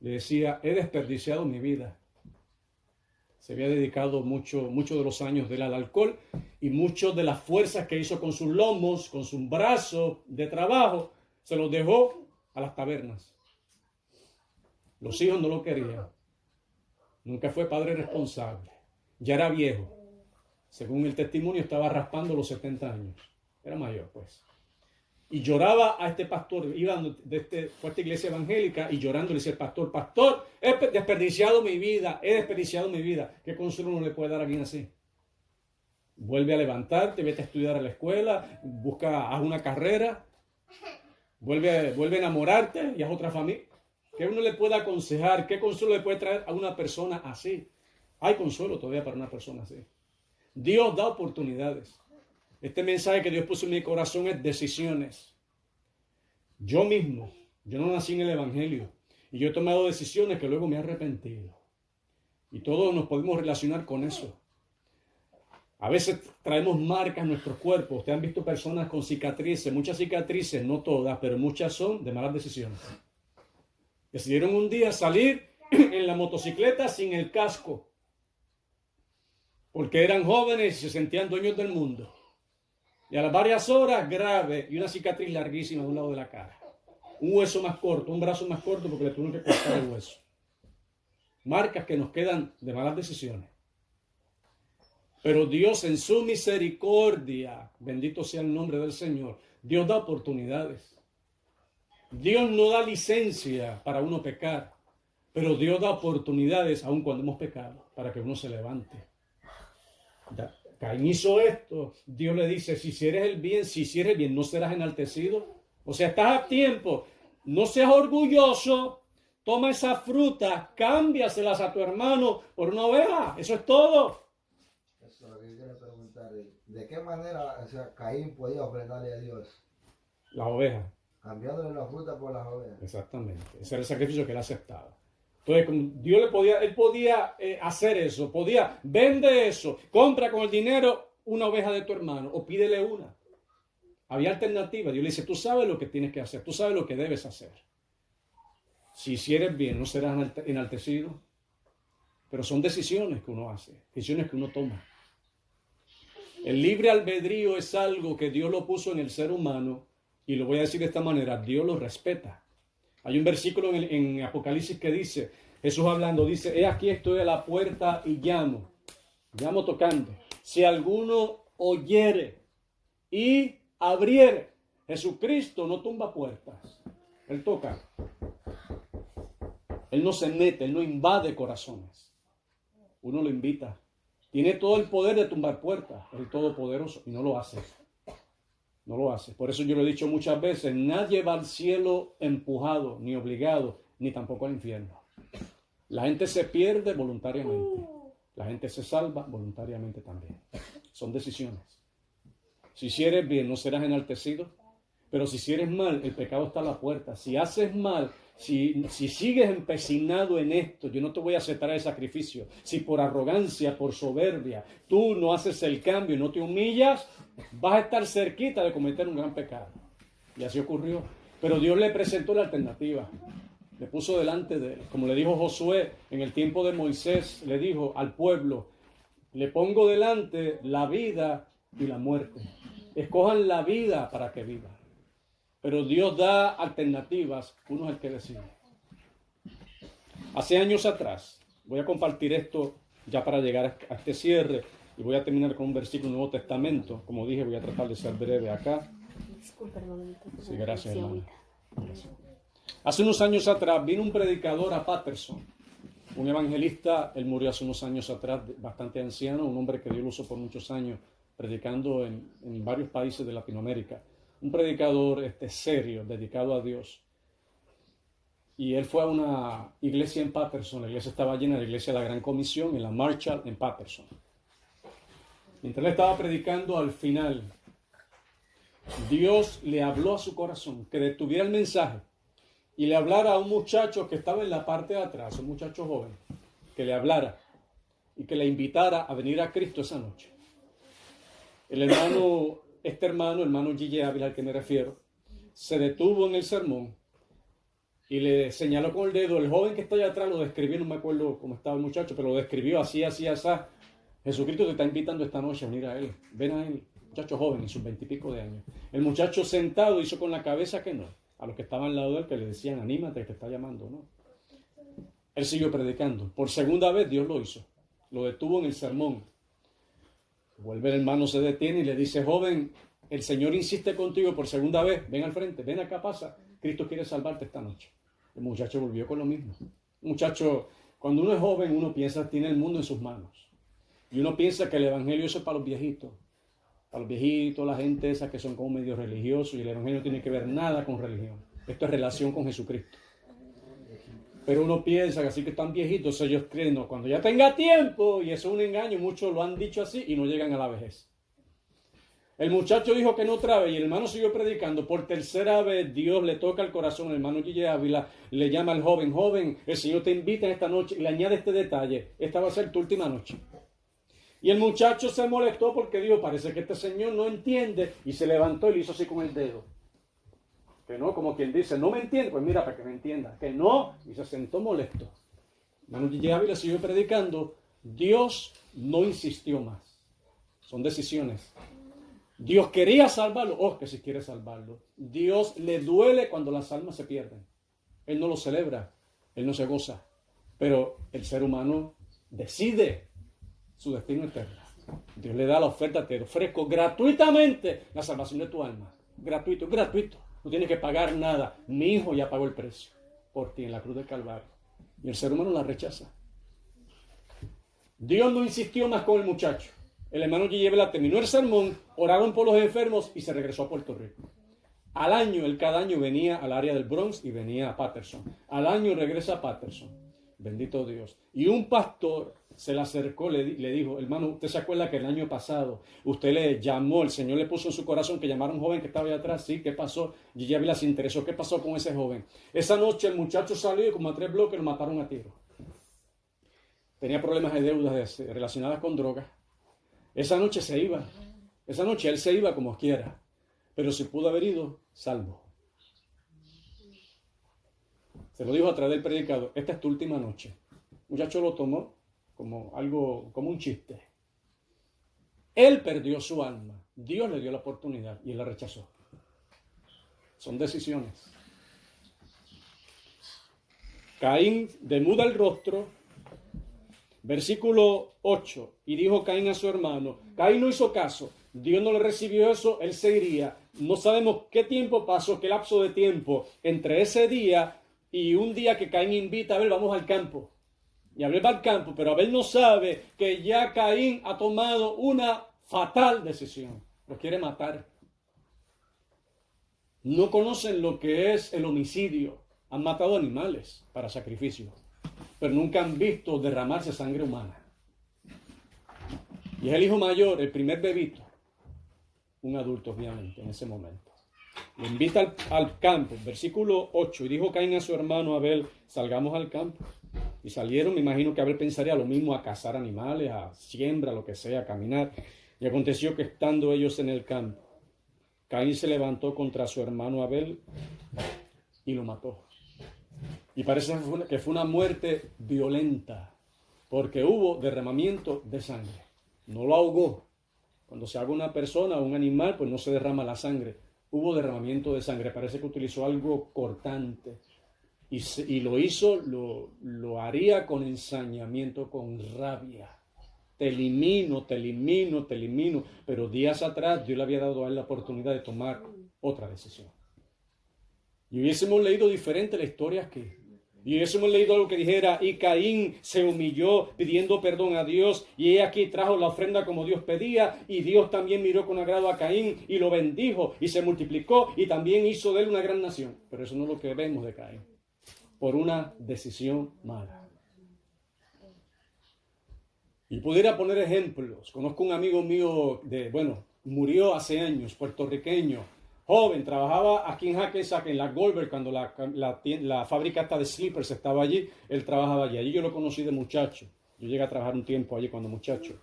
Le decía, he desperdiciado mi vida. Se había dedicado mucho de los años de él al alcohol y mucho de las fuerzas que hizo con sus lomos, con sus brazos de trabajo, se los dejó a las tabernas. Los hijos no lo querían. Nunca fue padre responsable. Ya era viejo. Según el testimonio, estaba raspando los 70 años. Era mayor, pues. Y lloraba a este pastor. Fue a esta iglesia evangélica y llorando le decía el pastor, pastor, he desperdiciado mi vida, he desperdiciado mi vida. ¿Qué consuelo uno le puede dar a alguien así? Vuelve a levantarte, vete a estudiar a la escuela, haz una carrera, vuelve a enamorarte y haz otra familia. ¿Qué uno le puede aconsejar? ¿Qué consuelo le puede traer a una persona así? Hay consuelo todavía para una persona así. Dios da oportunidades. Este mensaje que Dios puso en mi corazón es decisiones. Yo no nací en el Evangelio y yo he tomado decisiones que luego me he arrepentido. Y todos nos podemos relacionar con eso. A veces traemos marcas en nuestros cuerpos. Ustedes han visto personas con cicatrices, muchas cicatrices, no todas, pero muchas son de malas decisiones. Decidieron un día salir en la motocicleta sin el casco, porque eran jóvenes y se sentían dueños del mundo. Y a las varias horas, grave y una cicatriz larguísima de un lado de la cara. Un hueso más corto, un brazo más corto porque le tuvieron que cortar el hueso. Marcas que nos quedan de malas decisiones. Pero Dios en su misericordia, bendito sea el nombre del Señor, Dios da oportunidades. Dios no da licencia para uno pecar, pero Dios da oportunidades aun cuando hemos pecado, para que uno se levante. Caín hizo esto, Dios le dice, si hicieres el bien, no serás enaltecido. O sea, estás a tiempo, no seas orgulloso, toma esa fruta, cámbiaselas a tu hermano por una oveja, eso es todo. Eso es lo que yo quiero preguntar, ¿de qué manera Caín podía ofrendarle a Dios? La oveja. Cambiándole la fruta por las ovejas. Exactamente, ese era el sacrificio que él aceptaba. Entonces, él podía hacer eso, vende eso, compra con el dinero una oveja de tu hermano o pídele una. Había alternativa. Dios le dice, tú sabes lo que tienes que hacer, tú sabes lo que debes hacer. Si hicieres bien, no serás enaltecido. Pero son decisiones que uno hace, decisiones que uno toma. El libre albedrío es algo que Dios lo puso en el ser humano y lo voy a decir de esta manera, Dios lo respeta. Hay un versículo en Apocalipsis que dice, Jesús hablando, dice, he aquí estoy a la puerta y llamo tocando. Si alguno oyere y abriere, Jesucristo no tumba puertas, Él toca. Él no se mete, Él no invade corazones. Uno lo invita. Tiene todo el poder de tumbar puertas, el Todopoderoso, y no lo hace. No lo hace. Por eso yo lo he dicho muchas veces, nadie va al cielo empujado, ni obligado, ni tampoco al infierno. La gente se pierde voluntariamente. La gente se salva voluntariamente también. Son decisiones. Si hicieres bien, no serás enaltecido. Pero si hicieres mal, el pecado está a la puerta. Si haces mal, si sigues empecinado en esto, yo no te voy a aceptar el sacrificio. Si por arrogancia, por soberbia, tú no haces el cambio y no te humillas, vas a estar cerquita de cometer un gran pecado. Y así ocurrió. Pero Dios le presentó la alternativa. Le puso delante de él. Como le dijo Josué en el tiempo de Moisés, le dijo al pueblo, le pongo delante la vida y la muerte. Escojan la vida para que vivan. Pero Dios da alternativas, uno es el que decide. Hace años atrás, voy a compartir esto ya para llegar a este cierre, y voy a terminar con un versículo del Nuevo Testamento. Como dije, voy a tratar de ser breve acá. Disculpa, hermanito. Sí, gracias, Sí, hermano. ahorita. Hace unos años atrás vino un predicador a Patterson, un evangelista. Él murió hace unos años atrás, bastante anciano, un hombre que Dios lo usó por muchos años, predicando en varios países de Latinoamérica. Un predicador serio, dedicado a Dios. Y él fue a una iglesia en Patterson. La iglesia estaba llena, la iglesia de la Gran Comisión, en la Marshall, en Patterson. Mientras él estaba predicando, al final, Dios le habló a su corazón que detuviera el mensaje y le hablara a un muchacho que estaba en la parte de atrás, un muchacho joven, que le hablara y que le invitara a venir a Cristo esa noche. El hermano, hermano G.J. Ávila, al que me refiero, se detuvo en el sermón y le señaló con el dedo. El joven que está allá atrás lo describió, no me acuerdo cómo estaba el muchacho, pero lo describió así, así, así. Jesucristo te está invitando esta noche a venir a Él. Ven a Él, muchacho joven, en sus 20 y pico de años. El muchacho sentado hizo con la cabeza que no. A los que estaban al lado de él, que le decían, anímate, que te está llamando, ¿no? Él siguió predicando. Por segunda vez Dios lo hizo. Lo detuvo en el sermón. Vuelve el hermano, se detiene y le dice, joven, el Señor insiste contigo por segunda vez. Ven al frente, ven acá, pasa. Cristo quiere salvarte esta noche. El muchacho volvió con lo mismo. Muchacho, cuando uno es joven, uno piensa, tiene el mundo en sus manos. Y uno piensa que el evangelio eso es para los viejitos. Para los viejitos, la gente esa que son como medio religiosos, y el evangelio no tiene que ver nada con religión. Esto es relación con Jesucristo. Pero uno piensa que así que están viejitos, ellos creen, no, cuando ya tenga tiempo, y eso es un engaño, muchos lo han dicho así y no llegan a la vejez. El muchacho dijo que no otra vez y el hermano siguió predicando. Por tercera vez Dios le toca el corazón. El hermano G.J. Ávila le llama al joven, joven, el Señor te invita en esta noche y le añade este detalle, esta va a ser tu última noche. Y el muchacho se molestó porque dijo, parece que este señor no entiende, y se levantó y le hizo así con el dedo. Que no, como quien dice, no me entiende, pues mira, para que me entienda. Que no, y se sentó molesto. Hermano G.J. Ávila siguió predicando. Dios no insistió más. Son decisiones. Dios quería salvarlo, que si quiere salvarlo. Dios le duele cuando las almas se pierden. Él no lo celebra, Él no se goza. Pero el ser humano decide su destino eterno. Dios le da la oferta, te ofrezco gratuitamente la salvación de tu alma. Gratuito, gratuito. No tienes que pagar nada. Mi hijo ya pagó el precio por ti en la cruz del Calvario. Y el ser humano la rechaza. Dios no insistió más con el muchacho. El hermano G.J. terminó el sermón, oraron por los enfermos y se regresó a Puerto Rico. Al año, él cada año venía al área del Bronx y venía a Patterson. Al año regresa a Patterson. Bendito Dios. Y un pastor se le acercó, le dijo, hermano, ¿usted se acuerda que el año pasado usted le llamó, el Señor le puso en su corazón que llamara a un joven que estaba allá atrás? Sí, ¿qué pasó? G.J. Ávila se interesó, ¿qué pasó con ese joven? Esa noche el muchacho salió y como a 3 bloques lo mataron a tiro. Tenía problemas de deudas relacionadas con drogas. Esa noche se iba. Esa noche él se iba como quiera. Pero si pudo haber ido, salvo. Se lo dijo a través del predicador, esta es tu última noche. El muchacho lo tomó como algo, como un chiste. Él perdió su alma. Dios le dio la oportunidad y él la rechazó. Son decisiones. Caín demuda el rostro. Versículo 8. Y dijo Caín a su hermano. Caín no hizo caso. Dios no le recibió eso. Él se iría. No sabemos qué tiempo pasó, qué lapso de tiempo entre ese día Y un día que Caín invita a Abel, vamos al campo. Y Abel va al campo, pero Abel no sabe que ya Caín ha tomado una fatal decisión. Lo quiere matar. No conocen lo que es el homicidio. Han matado animales para sacrificio, pero nunca han visto derramarse sangre humana. Y es el hijo mayor, el primer bebito, un adulto obviamente en ese momento. Lo invita al campo, versículo 8, y dijo Caín a su hermano Abel, salgamos al campo. Y salieron, me imagino que Abel pensaría lo mismo, a cazar animales, a siembra, lo que sea, a caminar. Y aconteció que estando ellos en el campo, Caín se levantó contra su hermano Abel y lo mató. Y parece que fue una muerte violenta, porque hubo derramamiento de sangre. No lo ahogó. Cuando se ahoga una persona o un animal, pues no se derrama la sangre. Hubo derramamiento de sangre. Parece que utilizó algo cortante. Y lo hizo, lo haría con ensañamiento, con rabia. Te elimino, te elimino, te elimino. Pero días atrás Dios le había dado a él la oportunidad de tomar otra decisión. Y hubiésemos leído diferente la historia aquí. Y hubiésemos leído algo que dijera, y Caín se humilló pidiendo perdón a Dios, y he aquí trajo la ofrenda como Dios pedía, y Dios también miró con agrado a Caín, y lo bendijo, y se multiplicó, y también hizo de él una gran nación. Pero eso no es lo que vemos de Caín, por una decisión mala. Y pudiera poner ejemplos. Conozco un amigo mío murió hace años, puertorriqueño, joven, trabajaba aquí en Hackensack, en la Goldberg, cuando la fábrica esta de slippers estaba allí, él trabajaba allí. Allí yo lo conocí de muchacho. Yo llegué a trabajar un tiempo allí cuando muchacho.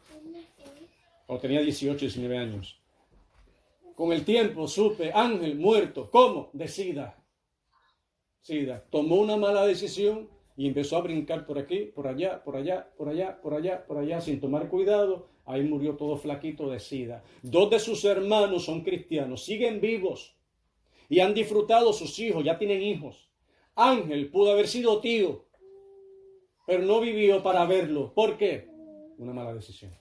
Cuando tenía 18, 19 años. Con el tiempo supe, Ángel muerto. ¿Cómo? De SIDA. SIDA. Tomó una mala decisión y empezó a brincar por aquí, por allá, por allá, por allá, por allá, por allá, sin tomar cuidado. Ahí murió todo flaquito de SIDA. 2 de sus hermanos son cristianos, siguen vivos y han disfrutado sus hijos, ya tienen hijos. Ángel pudo haber sido tío, pero no vivió para verlo. ¿Por qué? Una mala decisión.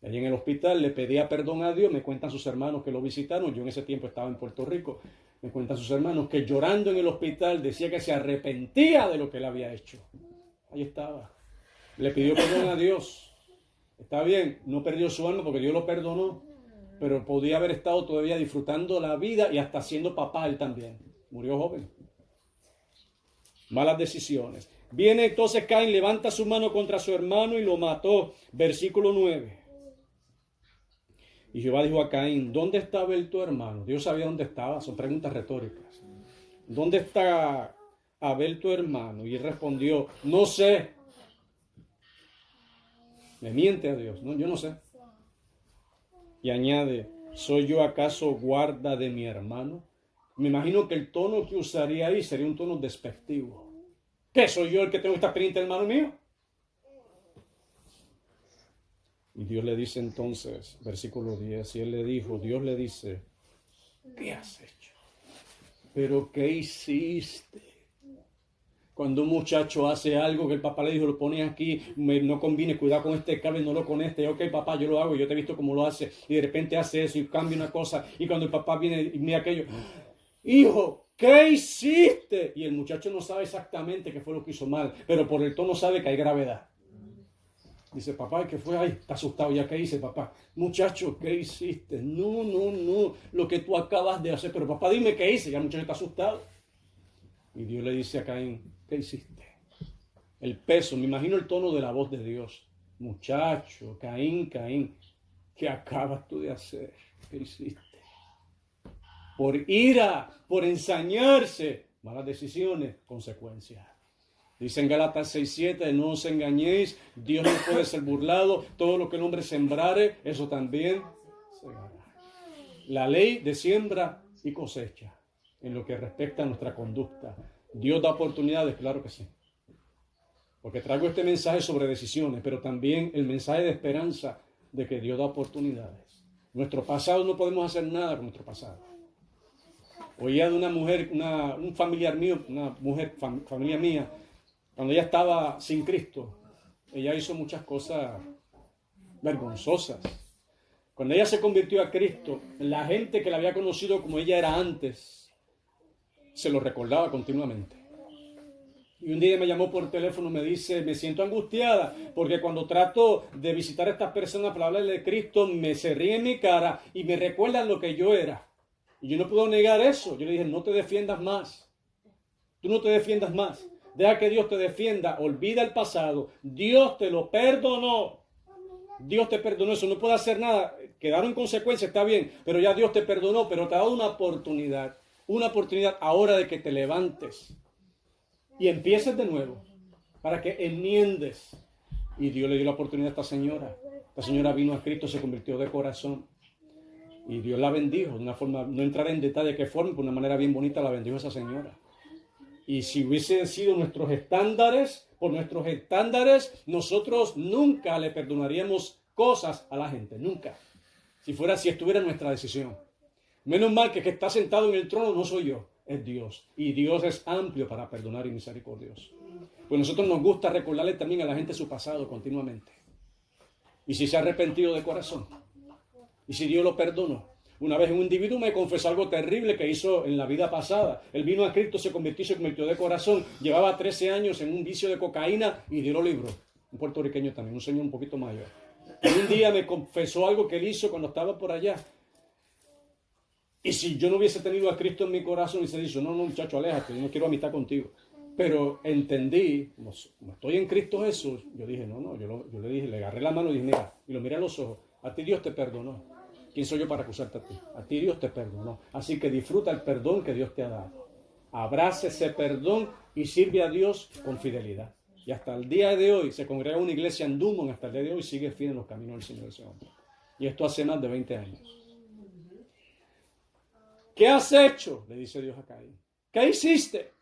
Allí en el hospital le pedía perdón a Dios, me cuentan sus hermanos que lo visitaron, yo en ese tiempo estaba en Puerto Rico, me cuentan sus hermanos que llorando en el hospital decía que se arrepentía de lo que él había hecho. Ahí estaba. Le pidió perdón a Dios. Está bien, no perdió su alma porque Dios lo perdonó, pero podía haber estado todavía disfrutando la vida y hasta siendo papá él también. Murió joven. Malas decisiones. Viene entonces Caín, levanta su mano contra su hermano y lo mató. Versículo 9. Y Jehová dijo a Caín, ¿dónde está Abel tu hermano? Dios sabía dónde estaba, son preguntas retóricas. ¿Dónde está Abel tu hermano? Y él respondió, no sé. Le miente a Dios, no, yo no sé. Y añade, ¿soy yo acaso guarda de mi hermano? Me imagino que el tono que usaría ahí sería un tono despectivo. ¿Qué, soy yo el que tengo esta pendiente, hermano mío? Y Dios le dice entonces, versículo 10, y él le dijo, Dios le dice, ¿qué has hecho? ¿Pero qué hiciste? Cuando un muchacho hace algo que el papá le dijo, lo pone aquí, no conviene, cuidado con este cable, no lo conecte. Ok, papá, yo lo hago, yo te he visto cómo lo hace. Y de repente hace eso y cambia una cosa. Y cuando el papá viene y mira aquello, hijo, ¿qué hiciste? Y el muchacho no sabe exactamente qué fue lo que hizo mal, pero por el tono sabe que hay gravedad. Dice, papá, ¿qué fue? Ay, está asustado. ¿Ya qué hice, papá? Muchacho, ¿qué hiciste? No, lo que tú acabas de hacer. Pero papá, dime qué hice. Ya el muchacho está asustado. Y Dios le dice a Caín, ¿qué hiciste? El peso, me imagino el tono de la voz de Dios. Muchacho, Caín, ¿qué acabas tú de hacer? ¿Qué hiciste? Por ira, por ensañarse, malas decisiones, consecuencias. Dice en Gálatas 6:7, no os engañéis, Dios no puede ser burlado, todo lo que el hombre sembrare, eso también segará. La ley de siembra y cosecha, en lo que respecta a nuestra conducta. Dios da oportunidades, claro que sí. Porque traigo este mensaje sobre decisiones, pero también el mensaje de esperanza de que Dios da oportunidades. Nuestro pasado, no podemos hacer nada con nuestro pasado. Oía de una mujer, un familiar mío, una mujer, familia mía, cuando ella estaba sin Cristo, ella hizo muchas cosas vergonzosas. Cuando ella se convirtió a Cristo, la gente que la había conocido como ella era antes, se lo recordaba continuamente. Y un día me llamó por teléfono, me dice, me siento angustiada porque cuando trato de visitar a estas personas para hablarles de Cristo, me se ríen en mi cara y me recuerdan lo que yo era. Y yo no puedo negar eso. Yo le dije, no te defiendas más. Tú no te defiendas más. Deja que Dios te defienda. Olvida el pasado. Dios te lo perdonó. Dios te perdonó. Eso no puede hacer nada. Quedaron consecuencias, está bien. Pero ya Dios te perdonó. Pero te ha dado una oportunidad. Una oportunidad ahora de que te levantes. Y empieces de nuevo. Para que enmiendes. Y Dios le dio la oportunidad a esta señora. Esta señora vino a Cristo, se convirtió de corazón. Y Dios la bendijo de una forma, no entraré en detalle de qué forma, pero de una manera bien bonita la bendijo esa señora. Y si hubiesen sido nuestros estándares, por nuestros estándares, nosotros nunca le perdonaríamos cosas a la gente, nunca. Si estuviera en nuestra decisión. Menos mal que está sentado en el trono no soy yo, es Dios. Y Dios es amplio para perdonar y misericordioso. Pues nosotros nos gusta recordarle también a la gente su pasado continuamente. Y si se ha arrepentido de corazón. Y si Dios lo perdonó. Una vez un individuo me confesó algo terrible que hizo en la vida pasada. Él vino a Cristo, se convirtió de corazón. Llevaba 13 años en un vicio de cocaína y Dios lo libró. Un puertorriqueño también, un señor un poquito mayor. Y un día me confesó algo que él hizo cuando estaba por allá. Y si yo no hubiese tenido a Cristo en mi corazón, hubiese dicho, no, muchacho, aléjate, yo no quiero amistad contigo. Pero entendí, como estoy en Cristo Jesús, yo dije, yo le dije, le agarré la mano y dije, mira, y lo miré a los ojos, a ti Dios te perdonó. ¿Quién soy yo para acusarte a ti? A ti Dios te perdonó. Así que disfruta el perdón que Dios te ha dado. Abraza ese perdón y sirve a Dios con fidelidad. Y hasta el día de hoy se congrega una iglesia en Dumont, hasta el día de hoy sigue fiel en los caminos del Señor ese hombre. Y esto hace más de 20 años. ¿Qué has hecho? Le dice Dios a Caín. ¿Qué hiciste?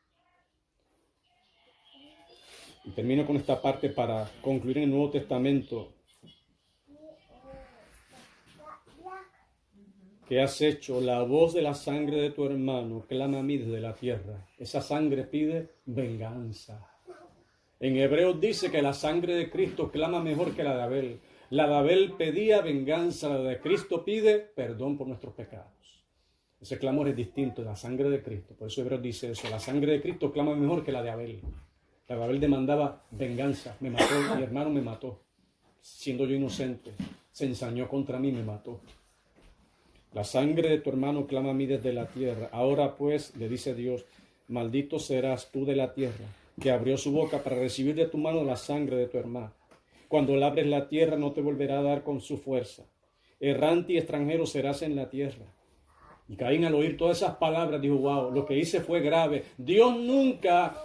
Y termino con esta parte para concluir en el Nuevo Testamento. ¿Qué has hecho? La voz de la sangre de tu hermano clama a mí desde la tierra. Esa sangre pide venganza. En Hebreos dice que la sangre de Cristo clama mejor que la de Abel. La de Abel pedía venganza, la de Cristo pide perdón por nuestros pecados. Ese clamor es distinto de la sangre de Cristo. Por eso Hebreos dice eso. La sangre de Cristo clama mejor que la de Abel. La de Abel demandaba venganza. Me mató, mi hermano me mató. Siendo yo inocente, se ensañó contra mí, me mató. La sangre de tu hermano clama a mí desde la tierra. Ahora pues, le dice Dios, maldito serás tú de la tierra, que abrió su boca para recibir de tu mano la sangre de tu hermano. Cuando labres la tierra no te volverá a dar con su fuerza. Errante y extranjero serás en la tierra. Y Caín al oír todas esas palabras dijo, wow, lo que hice fue grave. Dios nunca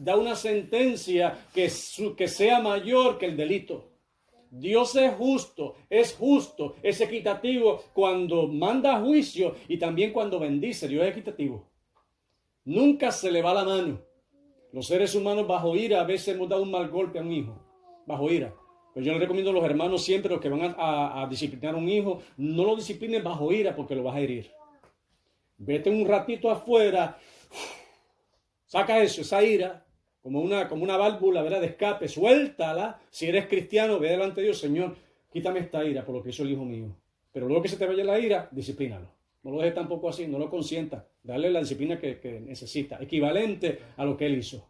da una sentencia que sea mayor que el delito. Dios es justo, es equitativo cuando manda juicio y también cuando bendice. Dios es equitativo. Nunca se le va la mano. Los seres humanos bajo ira a veces hemos dado un mal golpe a un hijo, bajo ira. Pero yo les recomiendo a los hermanos siempre, los que van a disciplinar a un hijo, no lo disciplinen bajo ira porque lo vas a herir. Vete un ratito afuera, saca eso, esa ira. Como una válvula, ¿verdad?, de escape, suéltala. Si eres cristiano, ve delante de Dios, Señor, quítame esta ira por lo que hizo el hijo mío. Pero luego que se te vaya la ira, disciplínalo. No lo dejes tampoco así, no lo consientas. Dale la disciplina que necesita, equivalente a lo que él hizo,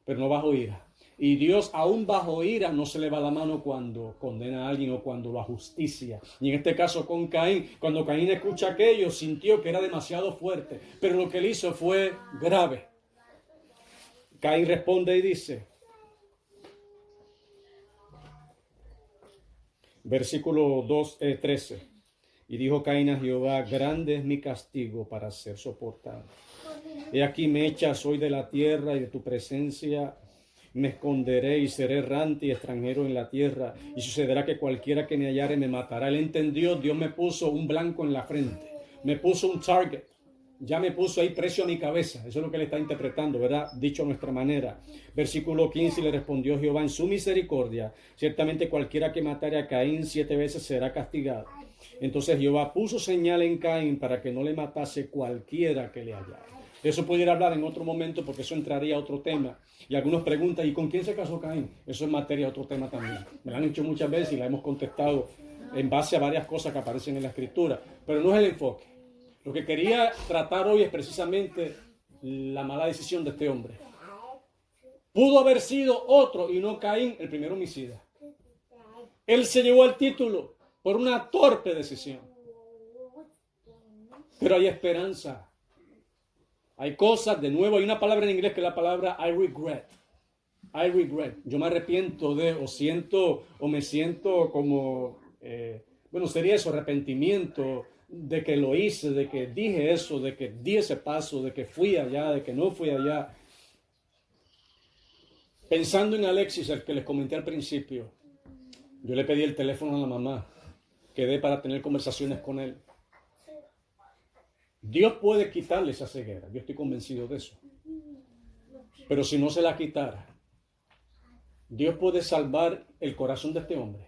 pero no bajo ira. Y Dios, aún bajo ira, no se le va la mano cuando condena a alguien o cuando lo ajusticia. Y en este caso con Caín, cuando Caín escucha aquello, sintió que era demasiado fuerte, pero lo que él hizo fue grave. Caín responde y dice, versículo 13, y dijo Caín a Jehová, grande es mi castigo para ser soportado. He aquí me echas hoy de la tierra y de tu presencia me esconderé y seré errante y extranjero en la tierra, y sucederá que cualquiera que me hallare me matará. Él entendió, Dios me puso un blanco en la frente, me puso un target. Ya me puso ahí precio a mi cabeza. Eso es lo que él está interpretando, ¿verdad? Dicho a nuestra manera. Versículo 15, le respondió Jehová en su misericordia. Ciertamente cualquiera que matare a Caín 7 veces será castigado. Entonces Jehová puso señal en Caín para que no le matase cualquiera que le hallara. De eso pudiera hablar en otro momento porque eso entraría a otro tema. Y algunos preguntan, ¿y con quién se casó Caín? Eso es materia de otro tema también. Me lo han hecho muchas veces y la hemos contestado en base a varias cosas que aparecen en la Escritura. Pero no es el enfoque. Lo que quería tratar hoy es precisamente la mala decisión de este hombre. Pudo haber sido otro y no Caín, el primer homicida. Él se llevó el título por una torpe decisión. Pero hay esperanza. Hay cosas, de nuevo, hay una palabra en inglés que es la palabra I regret. I regret. Yo me arrepiento de, o siento, o me siento como, sería eso, arrepentimiento de que lo hice, de que dije eso, de que di ese paso, de que fui allá, de que no fui allá. Pensando en Alexis, el que les comenté al principio, yo le pedí el teléfono a la mamá, quedé para tener conversaciones con él. Dios puede quitarle esa ceguera, yo estoy convencido de eso. Pero si no se la quitara, Dios puede salvar el corazón de este hombre.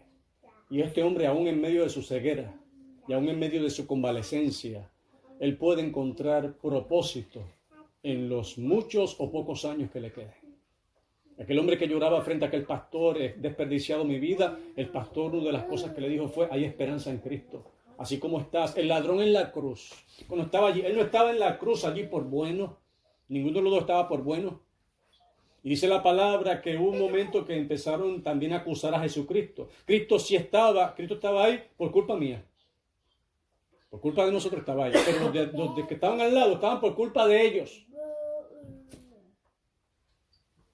Y este hombre, aún en medio de su ceguera, y aún en medio de su convalecencia, él puede encontrar propósito en los muchos o pocos años que le queden. Aquel hombre que lloraba frente a aquel pastor, he desperdiciado mi vida, el pastor, una de las cosas que le dijo fue, hay esperanza en Cristo. Así como estás, el ladrón en la cruz, cuando estaba allí, él no estaba en la cruz allí por bueno, ninguno de los dos estaba por bueno. Y dice la palabra que hubo un momento que empezaron también a acusar a Jesucristo. Cristo estaba ahí por culpa mía. Por culpa de nosotros estaba ahí. Pero los que estaban al lado estaban por culpa de ellos.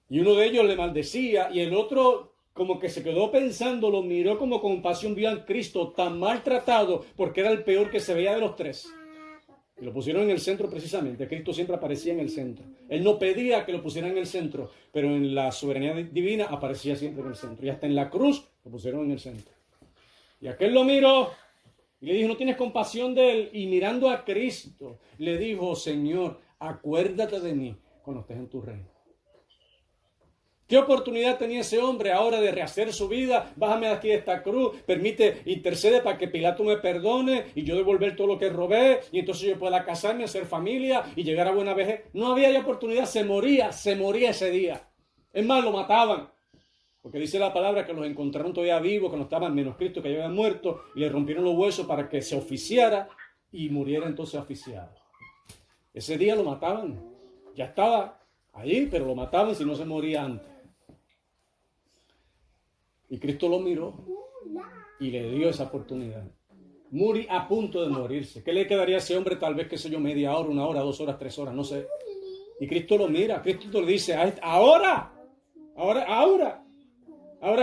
Y uno de ellos le maldecía y el otro como que se quedó pensando, lo miró como con compasión, vio a Cristo tan maltratado porque era el peor que se veía de los tres. Y lo pusieron en el centro precisamente. Cristo siempre aparecía en el centro. Él no pedía que lo pusieran en el centro, pero en la soberanía divina aparecía siempre en el centro. Y hasta en la cruz lo pusieron en el centro. Y aquel lo miró y le dijo, ¿no tienes compasión de él? Y mirando a Cristo, le dijo, Señor, acuérdate de mí cuando estés en tu reino. ¿Qué oportunidad tenía ese hombre ahora de rehacer su vida? Bájame aquí de esta cruz, intercede para que Pilato me perdone y yo devolver todo lo que robé y entonces yo pueda casarme, hacer familia y llegar a buena vejez. No había ya oportunidad, se moría ese día. Es más, lo mataban. Porque dice la palabra que los encontraron todavía vivos, que no estaban menos Cristo, que ya habían muerto y le rompieron los huesos para que se oficiara y muriera entonces oficiado. Ese día lo mataban. Ya estaba ahí, pero lo mataban si no se moría antes. Y Cristo lo miró y le dio esa oportunidad. Muri a punto de morirse. ¿Qué le quedaría a ese hombre? Tal vez, qué sé yo, media hora, 1 hora, 2 horas, 3 horas, no sé. Y Cristo lo mira. Cristo le dice, ahora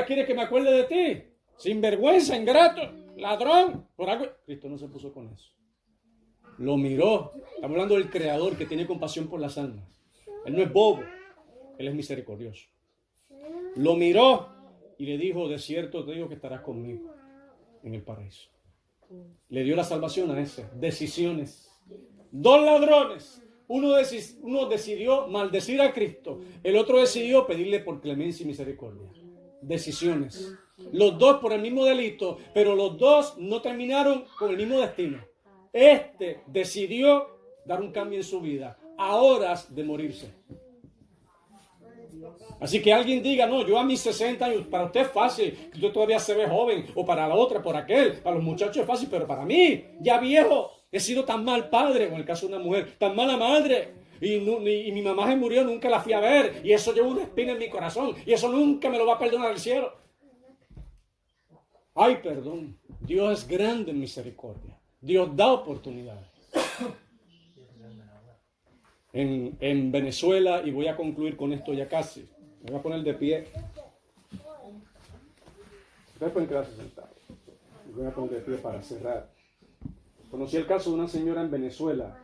quiere que me acuerde de ti. Sinvergüenza, ingrato, ladrón. Por algo. Cristo no se puso con eso. Lo miró. Estamos hablando del Creador que tiene compasión por las almas. Él no es bobo. Él es misericordioso. Lo miró. Y le dijo, de cierto te digo que estarás conmigo en el paraíso. Le dio la salvación a ese. Decisiones. 2 ladrones. Uno decidió maldecir a Cristo. El otro decidió pedirle por clemencia y misericordia. Decisiones. Los dos por el mismo delito, pero los dos no terminaron con el mismo destino. Este decidió dar un cambio en su vida a horas de morirse. Así que alguien diga, no, yo a mis 60 años, para usted es fácil, usted todavía se ve joven, o para la otra, por aquel, para los muchachos es fácil, pero para mí, ya viejo, he sido tan mal padre, o en el caso de una mujer, tan mala madre, y mi mamá se murió, nunca la fui a ver, y eso lleva una espina en mi corazón, y eso nunca me lo va a perdonar el cielo. Ay, perdón, Dios es grande en misericordia, Dios da oportunidades. En Venezuela, y voy a concluir con esto ya casi, me voy a poner de pie. Ustedes pueden quedarse sentados. Me voy a poner de pie para cerrar. Conocí el caso de una señora en Venezuela.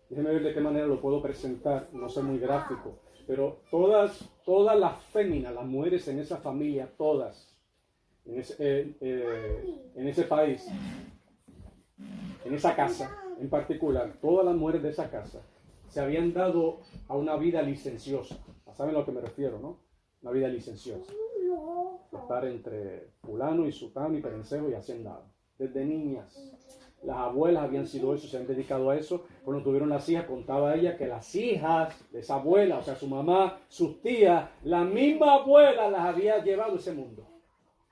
Déjenme ver de qué manera lo puedo presentar. No soy muy gráfico. Pero todas las féminas, las mujeres en esa familia, todas, en ese país, en esa casa en particular, todas las mujeres de esa casa se habían dado a una vida licenciosa. ¿Saben a lo que me refiero, no? Una vida licenciosa. Estar entre fulano y sutano y perencejo y hacendado. Desde niñas. Las abuelas habían sido eso, se han dedicado a eso. Cuando tuvieron las hijas, contaba ella que las hijas de esa abuela, o sea, su mamá, sus tías, la misma abuela las había llevado a ese mundo.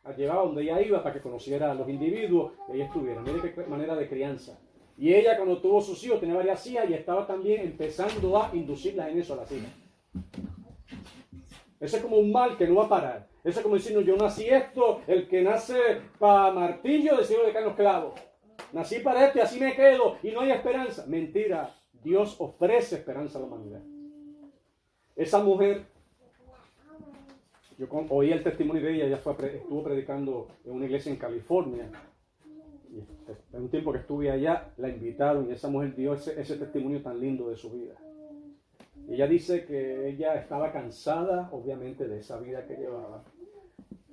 Las llevaba donde ella iba para que conociera a los individuos y ahí estuvieran. Mire qué manera de crianza. Y ella, cuando tuvo sus hijos, tenía varias hijas y estaba también empezando a inducirlas en eso a las hijas. Ese es como un mal que no va a parar. Ese es como decir, no, yo nací esto, el que nace para martillo, decido de caer los clavos. Nací para esto y así me quedo y no hay esperanza. Mentira, Dios ofrece esperanza a la humanidad. Esa mujer, yo oí el testimonio de ella, estuvo predicando en una iglesia en California. Y en un tiempo que estuve allá, la invitaron y esa mujer dio ese testimonio tan lindo de su vida. Ella dice que ella estaba cansada, obviamente, de esa vida que llevaba.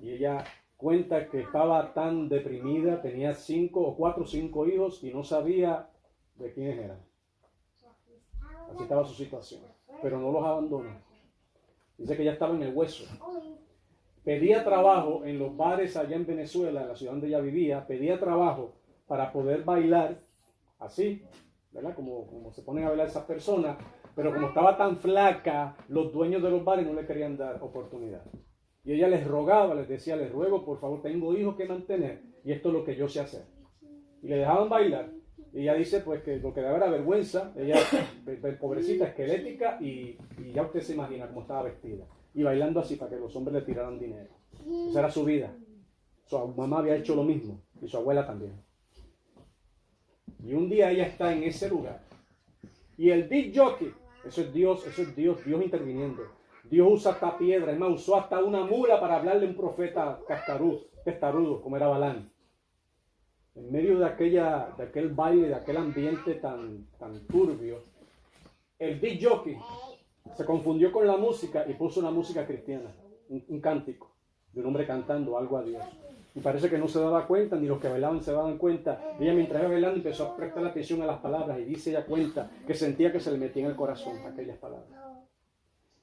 Y ella cuenta que estaba tan deprimida, tenía 4 o 5 hijos y no sabía de quiénes eran. Así estaba su situación. Pero no los abandonó. Dice que ella estaba en el hueso. Pedía trabajo en los bares allá en Venezuela, en la ciudad donde ella vivía. Pedía trabajo para poder bailar así, ¿verdad? Como se ponen a bailar esas personas. Pero como estaba tan flaca, los dueños de los bares no le querían dar oportunidad. Y ella les rogaba, les decía, les ruego, por favor, tengo hijos que mantener y esto es lo que yo sé hacer. Y le dejaban bailar. Y ella dice pues que lo que daba era vergüenza, ella pobrecita, esquelética y ya usted se imagina cómo estaba vestida. Y bailando así para que los hombres le tiraran dinero. Esa era su vida. Su mamá había hecho lo mismo y su abuela también. Y un día ella está en ese lugar. Y el disc jockey, eso es Dios interviniendo. Dios usa hasta piedra, es más, usó hasta una mula para hablarle a un profeta testarudo, como era Balán. En medio de aquel baile, de aquel ambiente tan turbio, el disc jockey se confundió con la música y puso una música cristiana, un cántico de un hombre cantando algo a Dios. Y parece que no se daba cuenta, ni los que bailaban se daban cuenta. Y ella mientras iba bailando empezó a prestar atención a las palabras y dice ella cuenta que sentía que se le metía en el corazón aquellas palabras.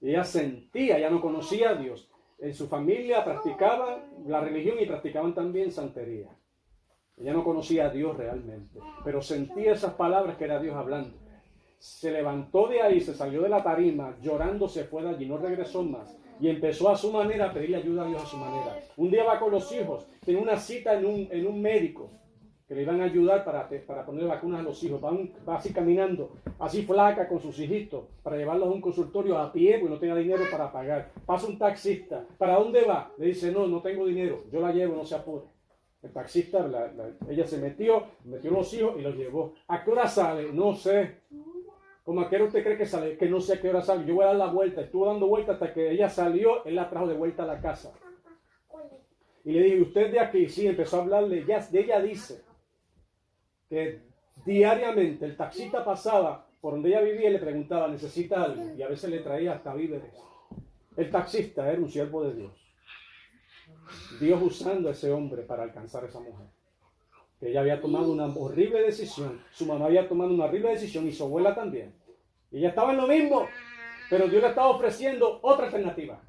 Y ella sentía, ya no conocía a Dios. En su familia practicaban la religión y practicaban también santería. Ella no conocía a Dios realmente, pero sentía esas palabras que era Dios hablando. Se levantó de ahí, se salió de la tarima, llorando se fue de allí, no regresó más. Y empezó a su manera a pedirle ayuda a Dios a su manera. Un día va con los hijos, tiene una cita en un médico que le iban a ayudar para poner vacunas a los hijos. Va así caminando, así flaca con sus hijitos, para llevarlos a un consultorio a pie, porque no tenía dinero para pagar. Pasa un taxista, ¿para dónde va? Le dice, no tengo dinero, yo la llevo, no se apure. El taxista, ella se metió los hijos y los llevó. ¿A qué hora sale? No sé. ¿Cómo a qué hora usted cree que sale? Que no sé a qué hora sale. Yo voy a dar la vuelta. Estuvo dando vuelta hasta que ella salió, él la trajo de vuelta a la casa. Y le dije, ¿usted de aquí? Sí, empezó a hablarle. Ella dice que diariamente el taxista pasaba por donde ella vivía y le preguntaba, ¿necesita algo? Y a veces le traía hasta víveres. El taxista era un siervo de Dios. Dios usando a ese hombre para alcanzar a esa mujer. Que ella había tomado una horrible decisión. Su mamá había tomado una horrible decisión y su abuela también. Y ella estaba en lo mismo. Pero Dios le estaba ofreciendo otra alternativa.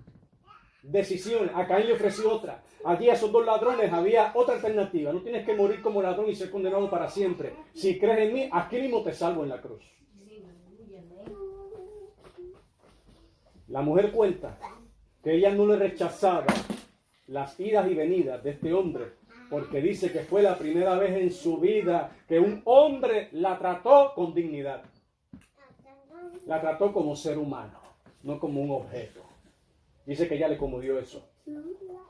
Decisión. A Caín le ofreció otra. Allí a esos 2 ladrones había otra alternativa. No tienes que morir como ladrón y ser condenado para siempre. Si crees en mí, aquí mismo te salvo en la cruz. La mujer cuenta que ella no le rechazaba las idas y venidas de este hombre, porque dice que fue la primera vez en su vida que un hombre la trató con dignidad. La trató como ser humano, no como un objeto. Dice que ella le conmovió eso.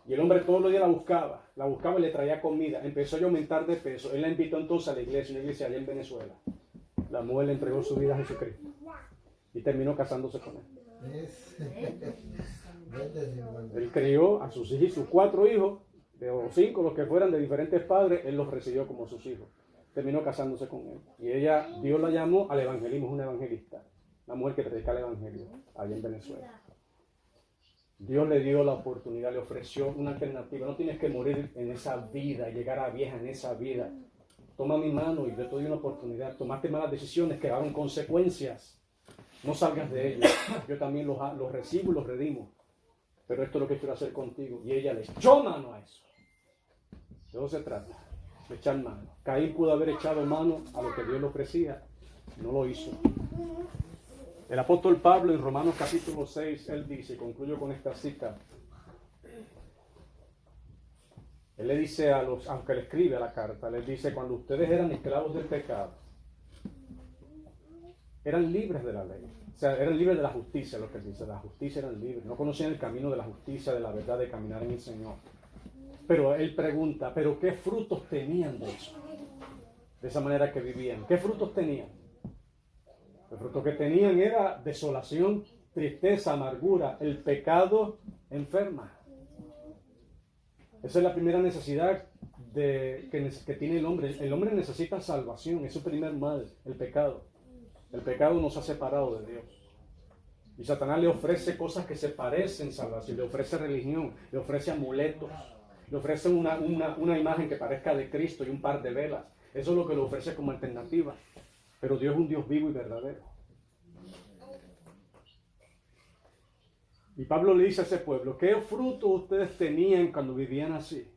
Y el hombre todos los días la buscaba y le traía comida. Empezó a aumentar de peso. Él la invitó entonces a la iglesia, una iglesia allá en Venezuela. La mujer le entregó su vida a Jesucristo y terminó casándose con él. Él crió a sus hijos, sus 4 hijos, o 5, los que fueran de diferentes padres, él los recibió como sus hijos. Terminó casándose con él. Y Dios la llamó al evangelismo, es una evangelista. Una mujer que predica el evangelio allá en Venezuela. Dios le dio la oportunidad, le ofreció una alternativa. No tienes que morir en esa vida, llegar a vieja en esa vida. Toma mi mano y yo te doy una oportunidad. Tomaste malas decisiones que daban consecuencias. No salgas de ellas. Yo también los recibo y los redimo. Pero esto es lo que quiero hacer contigo. Y ella le echó mano a eso. De eso se trata, de echar mano. Caín pudo haber echado mano a lo que Dios le ofrecía. No lo hizo. El apóstol Pablo en Romanos capítulo 6, él dice, y concluyo con esta cita. Él le dice aunque le escribe a la carta, les dice, cuando ustedes eran esclavos del pecado, eran libres de la ley. O sea, eran libres de la justicia, lo que dice. La justicia eran libres. No conocían el camino de la justicia, de la verdad, de caminar en el Señor. Pero él pregunta, ¿pero qué frutos tenían de eso? De esa manera que vivían. ¿Qué frutos tenían? El fruto que tenían era desolación, tristeza, amargura. El pecado enferma. Esa es la primera necesidad que tiene el hombre. El hombre necesita salvación. Es su primer mal, el pecado. El pecado nos ha separado de Dios. Y Satanás le ofrece cosas que se parecen a salvación. Le ofrece religión, le ofrece amuletos, le ofrece una imagen que parezca de Cristo y un par de velas. Eso es lo que le ofrece como alternativa. Pero Dios es un Dios vivo y verdadero. Y Pablo le dice a ese pueblo, ¿qué fruto ustedes tenían cuando vivían así?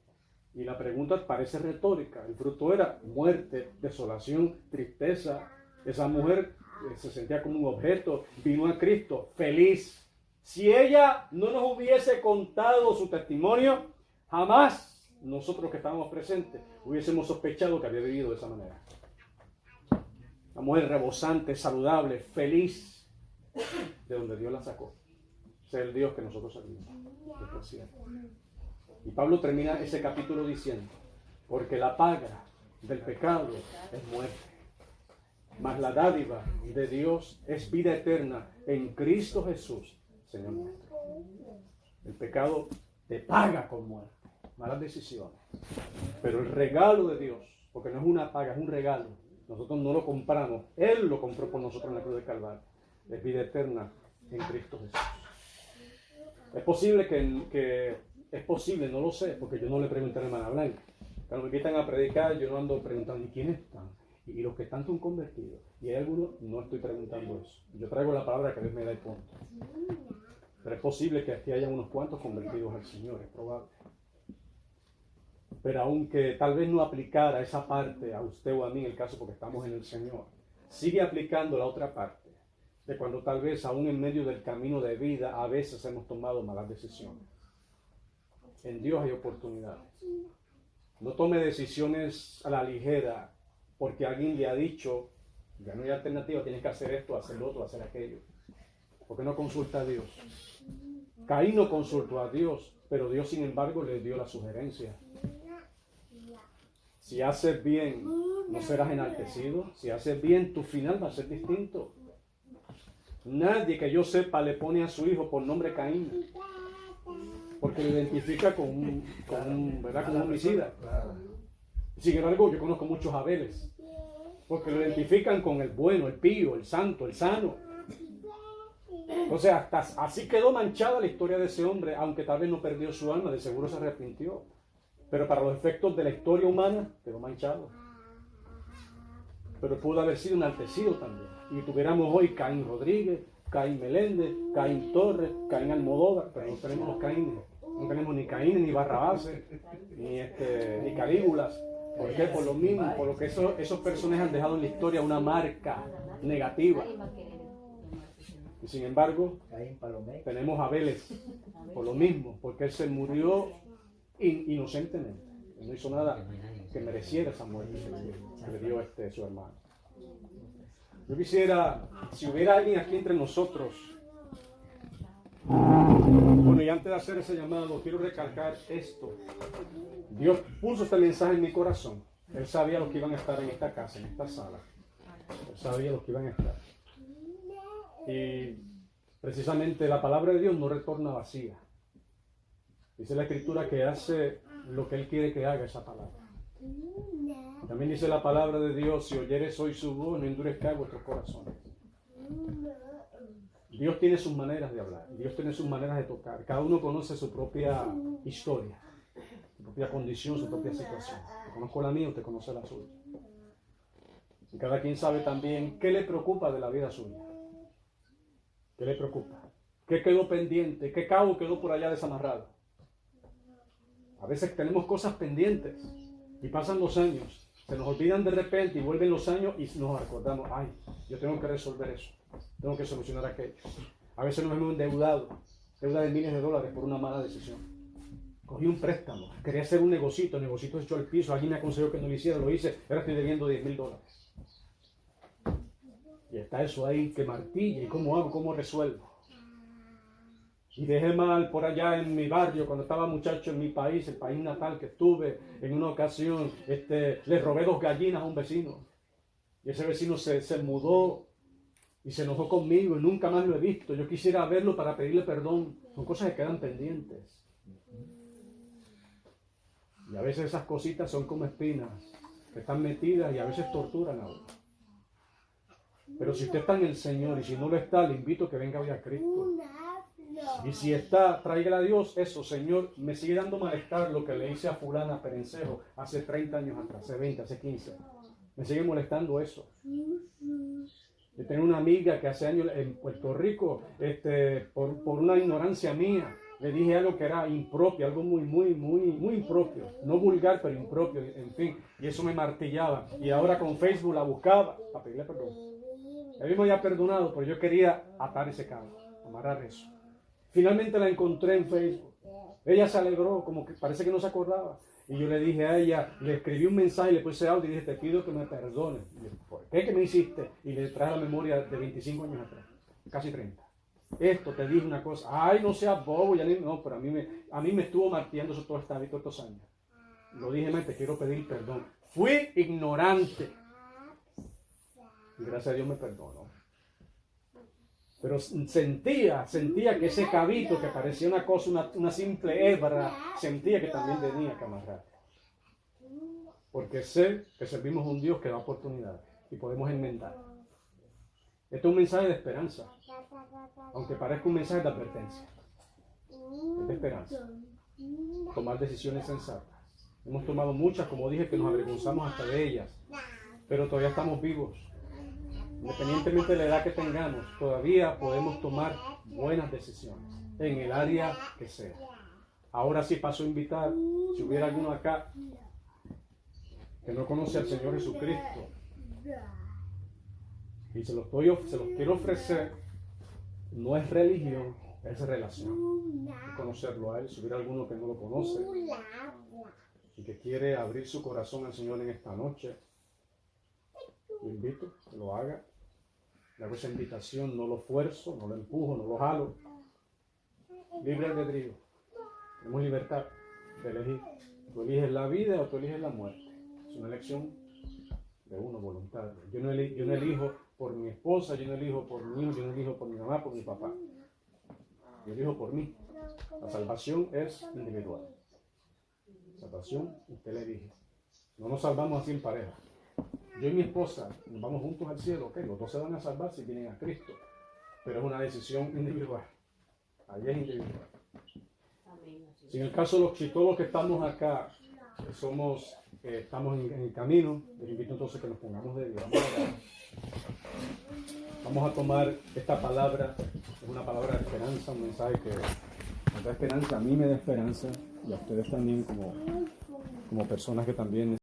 Y la pregunta parece retórica. El fruto era muerte, desolación, tristeza. Esa mujer se sentía como un objeto, vino a Cristo, feliz. Si ella no nos hubiese contado su testimonio, jamás nosotros que estábamos presentes hubiésemos sospechado que había vivido de esa manera. Una mujer rebosante, saludable, feliz, de donde Dios la sacó. Ese es el Dios que nosotros servimos. Y Pablo termina ese capítulo diciendo, porque la paga del pecado es muerte, mas la dádiva de Dios es vida eterna en Cristo Jesús, Señor nuestro. El pecado te paga con muerte, malas decisiones. Pero el regalo de Dios, porque no es una paga, es un regalo. Nosotros no lo compramos, Él lo compró por nosotros en la cruz del Calvario. Es vida eterna en Cristo Jesús. Es posible es posible, no lo sé, porque yo no le pregunté a la hermana Blanca. Cuando me invitan a predicar, yo no ando preguntando, ¿y quiénes están? Y los que están son convertidos. Y hay algunos, no estoy preguntando eso. Yo traigo la palabra que Dios me da y punto. Pero es posible que aquí haya unos cuantos convertidos al Señor, es probable. Pero aunque tal vez no aplicara esa parte a usted o a mí, en el caso porque estamos en el Señor, sigue aplicando la otra parte. De cuando tal vez aún en medio del camino de vida a veces hemos tomado malas decisiones. En Dios hay oportunidades. No tome decisiones a la ligera porque alguien le ha dicho, ya no hay alternativa, tienes que hacer esto, hacer lo otro, hacer aquello. ¿Por qué no consulta a Dios? Caín no consultó a Dios, pero Dios sin embargo le dio la sugerencia. Si haces bien, no serás enaltecido. Si haces bien, tu final va a ser distinto. Nadie que yo sepa le pone a su hijo por nombre Caín, porque lo identifica con un homicida. Sin embargo, yo conozco muchos Abeles, porque lo identifican con el bueno, el pío, el santo, el sano. O sea, hasta así quedó manchada la historia de ese hombre, aunque tal vez no perdió su alma, de seguro se arrepintió. Pero para los efectos de la historia humana, quedó manchado. Pero pudo haber sido enaltecido también. Y tuviéramos hoy Caín Rodríguez, Caín Meléndez, Caín Torres, Caín Almodóvar, pero no tenemos los Caínes. No tenemos ni Caín, ni Barrabás, ni Calígulas. ¿Por qué? Por lo mismo, por lo que esos personajes han dejado en la historia una marca negativa. Y sin embargo, tenemos a Abeles por lo mismo, porque él se murió inocentemente. Él no hizo nada que mereciera esa muerte que le dio su hermano. Yo quisiera, si hubiera alguien aquí entre nosotros, bueno, y antes de hacer ese llamado, quiero recalcar esto. Dios puso este mensaje en mi corazón. Él sabía los que iban a estar en esta casa, en esta sala. Él sabía los que iban a estar. Y precisamente la palabra de Dios no retorna vacía. Dice la Escritura que hace lo que Él quiere que haga esa palabra. También dice la palabra de Dios, si oyeres hoy su voz, no endurezcáis vuestros corazones. Dios tiene sus maneras de hablar, Dios tiene sus maneras de tocar. Cada uno conoce su propia historia, su propia condición, su propia situación. Yo conozco la mía, usted conoce la suya. Y cada quien sabe también qué le preocupa de la vida suya. ¿Qué le preocupa? ¿Qué quedó pendiente? ¿Qué cabo quedó por allá desamarrado? A veces tenemos cosas pendientes y pasan los años. Se nos olvidan de repente y vuelven los años y nos acordamos, ay, yo tengo que resolver eso, tengo que solucionar aquello. A veces nos hemos endeudado, deuda de miles de dólares por una mala decisión. Cogí un préstamo, quería hacer un negocito, el negocito se echó al piso, alguien me aconsejó que no lo hiciera, lo hice, ahora estoy debiendo $10,000. Y está eso ahí que martilla. ¿Y cómo hago? ¿Cómo resuelvo? Y dejé mal por allá en mi barrio, cuando estaba muchacho en mi país, el país natal que estuve, en una ocasión le robé 2 gallinas a un vecino. Y ese vecino se mudó y se enojó conmigo y nunca más lo he visto. Yo quisiera verlo para pedirle perdón. Son cosas que quedan pendientes. Y a veces esas cositas son como espinas que están metidas y a veces torturan a uno. Pero si usted está en el Señor y si no lo está, le invito a que venga hoy a Cristo. Y si está, tráigale a Dios eso. Señor, me sigue dando malestar lo que le hice a fulana Perencejo hace 30 años atrás, hace 20, hace 15. Me sigue molestando eso. Yo tengo una amiga que hace años en Puerto Rico, por una ignorancia mía, le dije algo que era impropio, algo muy impropio. No vulgar, pero impropio, en fin. Y eso me martillaba. Y ahora con Facebook la buscaba para pedirle perdón. Él mismo ya ha perdonado, pero yo quería atar ese cabo, amarrar eso. Finalmente la encontré en Facebook. Ella se alegró, como que parece que no se acordaba. Y yo le dije a ella, le escribí un mensaje, le puse audio y dije, te pido que me perdones. Y yo, ¿por qué que me hiciste? Y le traje la memoria de 25 años atrás, casi 30. Esto, te dije una cosa, ay, no seas bobo, no, pero a mí me estuvo martillando eso todos estos años. Lo dije, te quiero pedir perdón. Fui ignorante. Y gracias a Dios me perdonó. Pero sentía que ese cabito que parecía una cosa, una simple hebra, sentía que también tenía que amarrar. Porque sé que servimos a un Dios que da oportunidades y podemos enmendar. Este es un mensaje de esperanza, aunque parezca un mensaje de advertencia. Es de esperanza. Tomar decisiones sensatas. Hemos tomado muchas, como dije, que nos avergonzamos hasta de ellas, pero todavía estamos vivos. Independientemente de la edad que tengamos, todavía podemos tomar buenas decisiones en el área que sea. Ahora sí paso a invitar, si hubiera alguno acá que no conoce al Señor Jesucristo y se los quiero ofrecer, no es religión, es relación. Y conocerlo a Él, si hubiera alguno que no lo conoce y que quiere abrir su corazón al Señor en esta noche, lo invito a que lo haga. Le hago esa invitación, no lo fuerzo, no lo empujo, no lo jalo. Libre albedrío. Tenemos libertad de elegir. Tú eliges la vida o tú eliges la muerte. Es una elección de uno voluntaria. Yo no elijo por mi esposa, yo no elijo por mi hijo, yo no elijo por mi mamá, por mi papá. Yo elijo por mí. La salvación es individual. La salvación usted la elige. No nos salvamos así en pareja. Yo y mi esposa nos vamos juntos al cielo, ok, los dos se van a salvar si vienen a Cristo, pero es una decisión individual. Ahí es individual. Si en el caso si todos los que estamos acá estamos en el camino, les invito entonces que nos pongamos de Dios. Vamos a tomar esta palabra, es una palabra de esperanza, un mensaje que nos da esperanza, a mí me da esperanza y a ustedes también como personas que también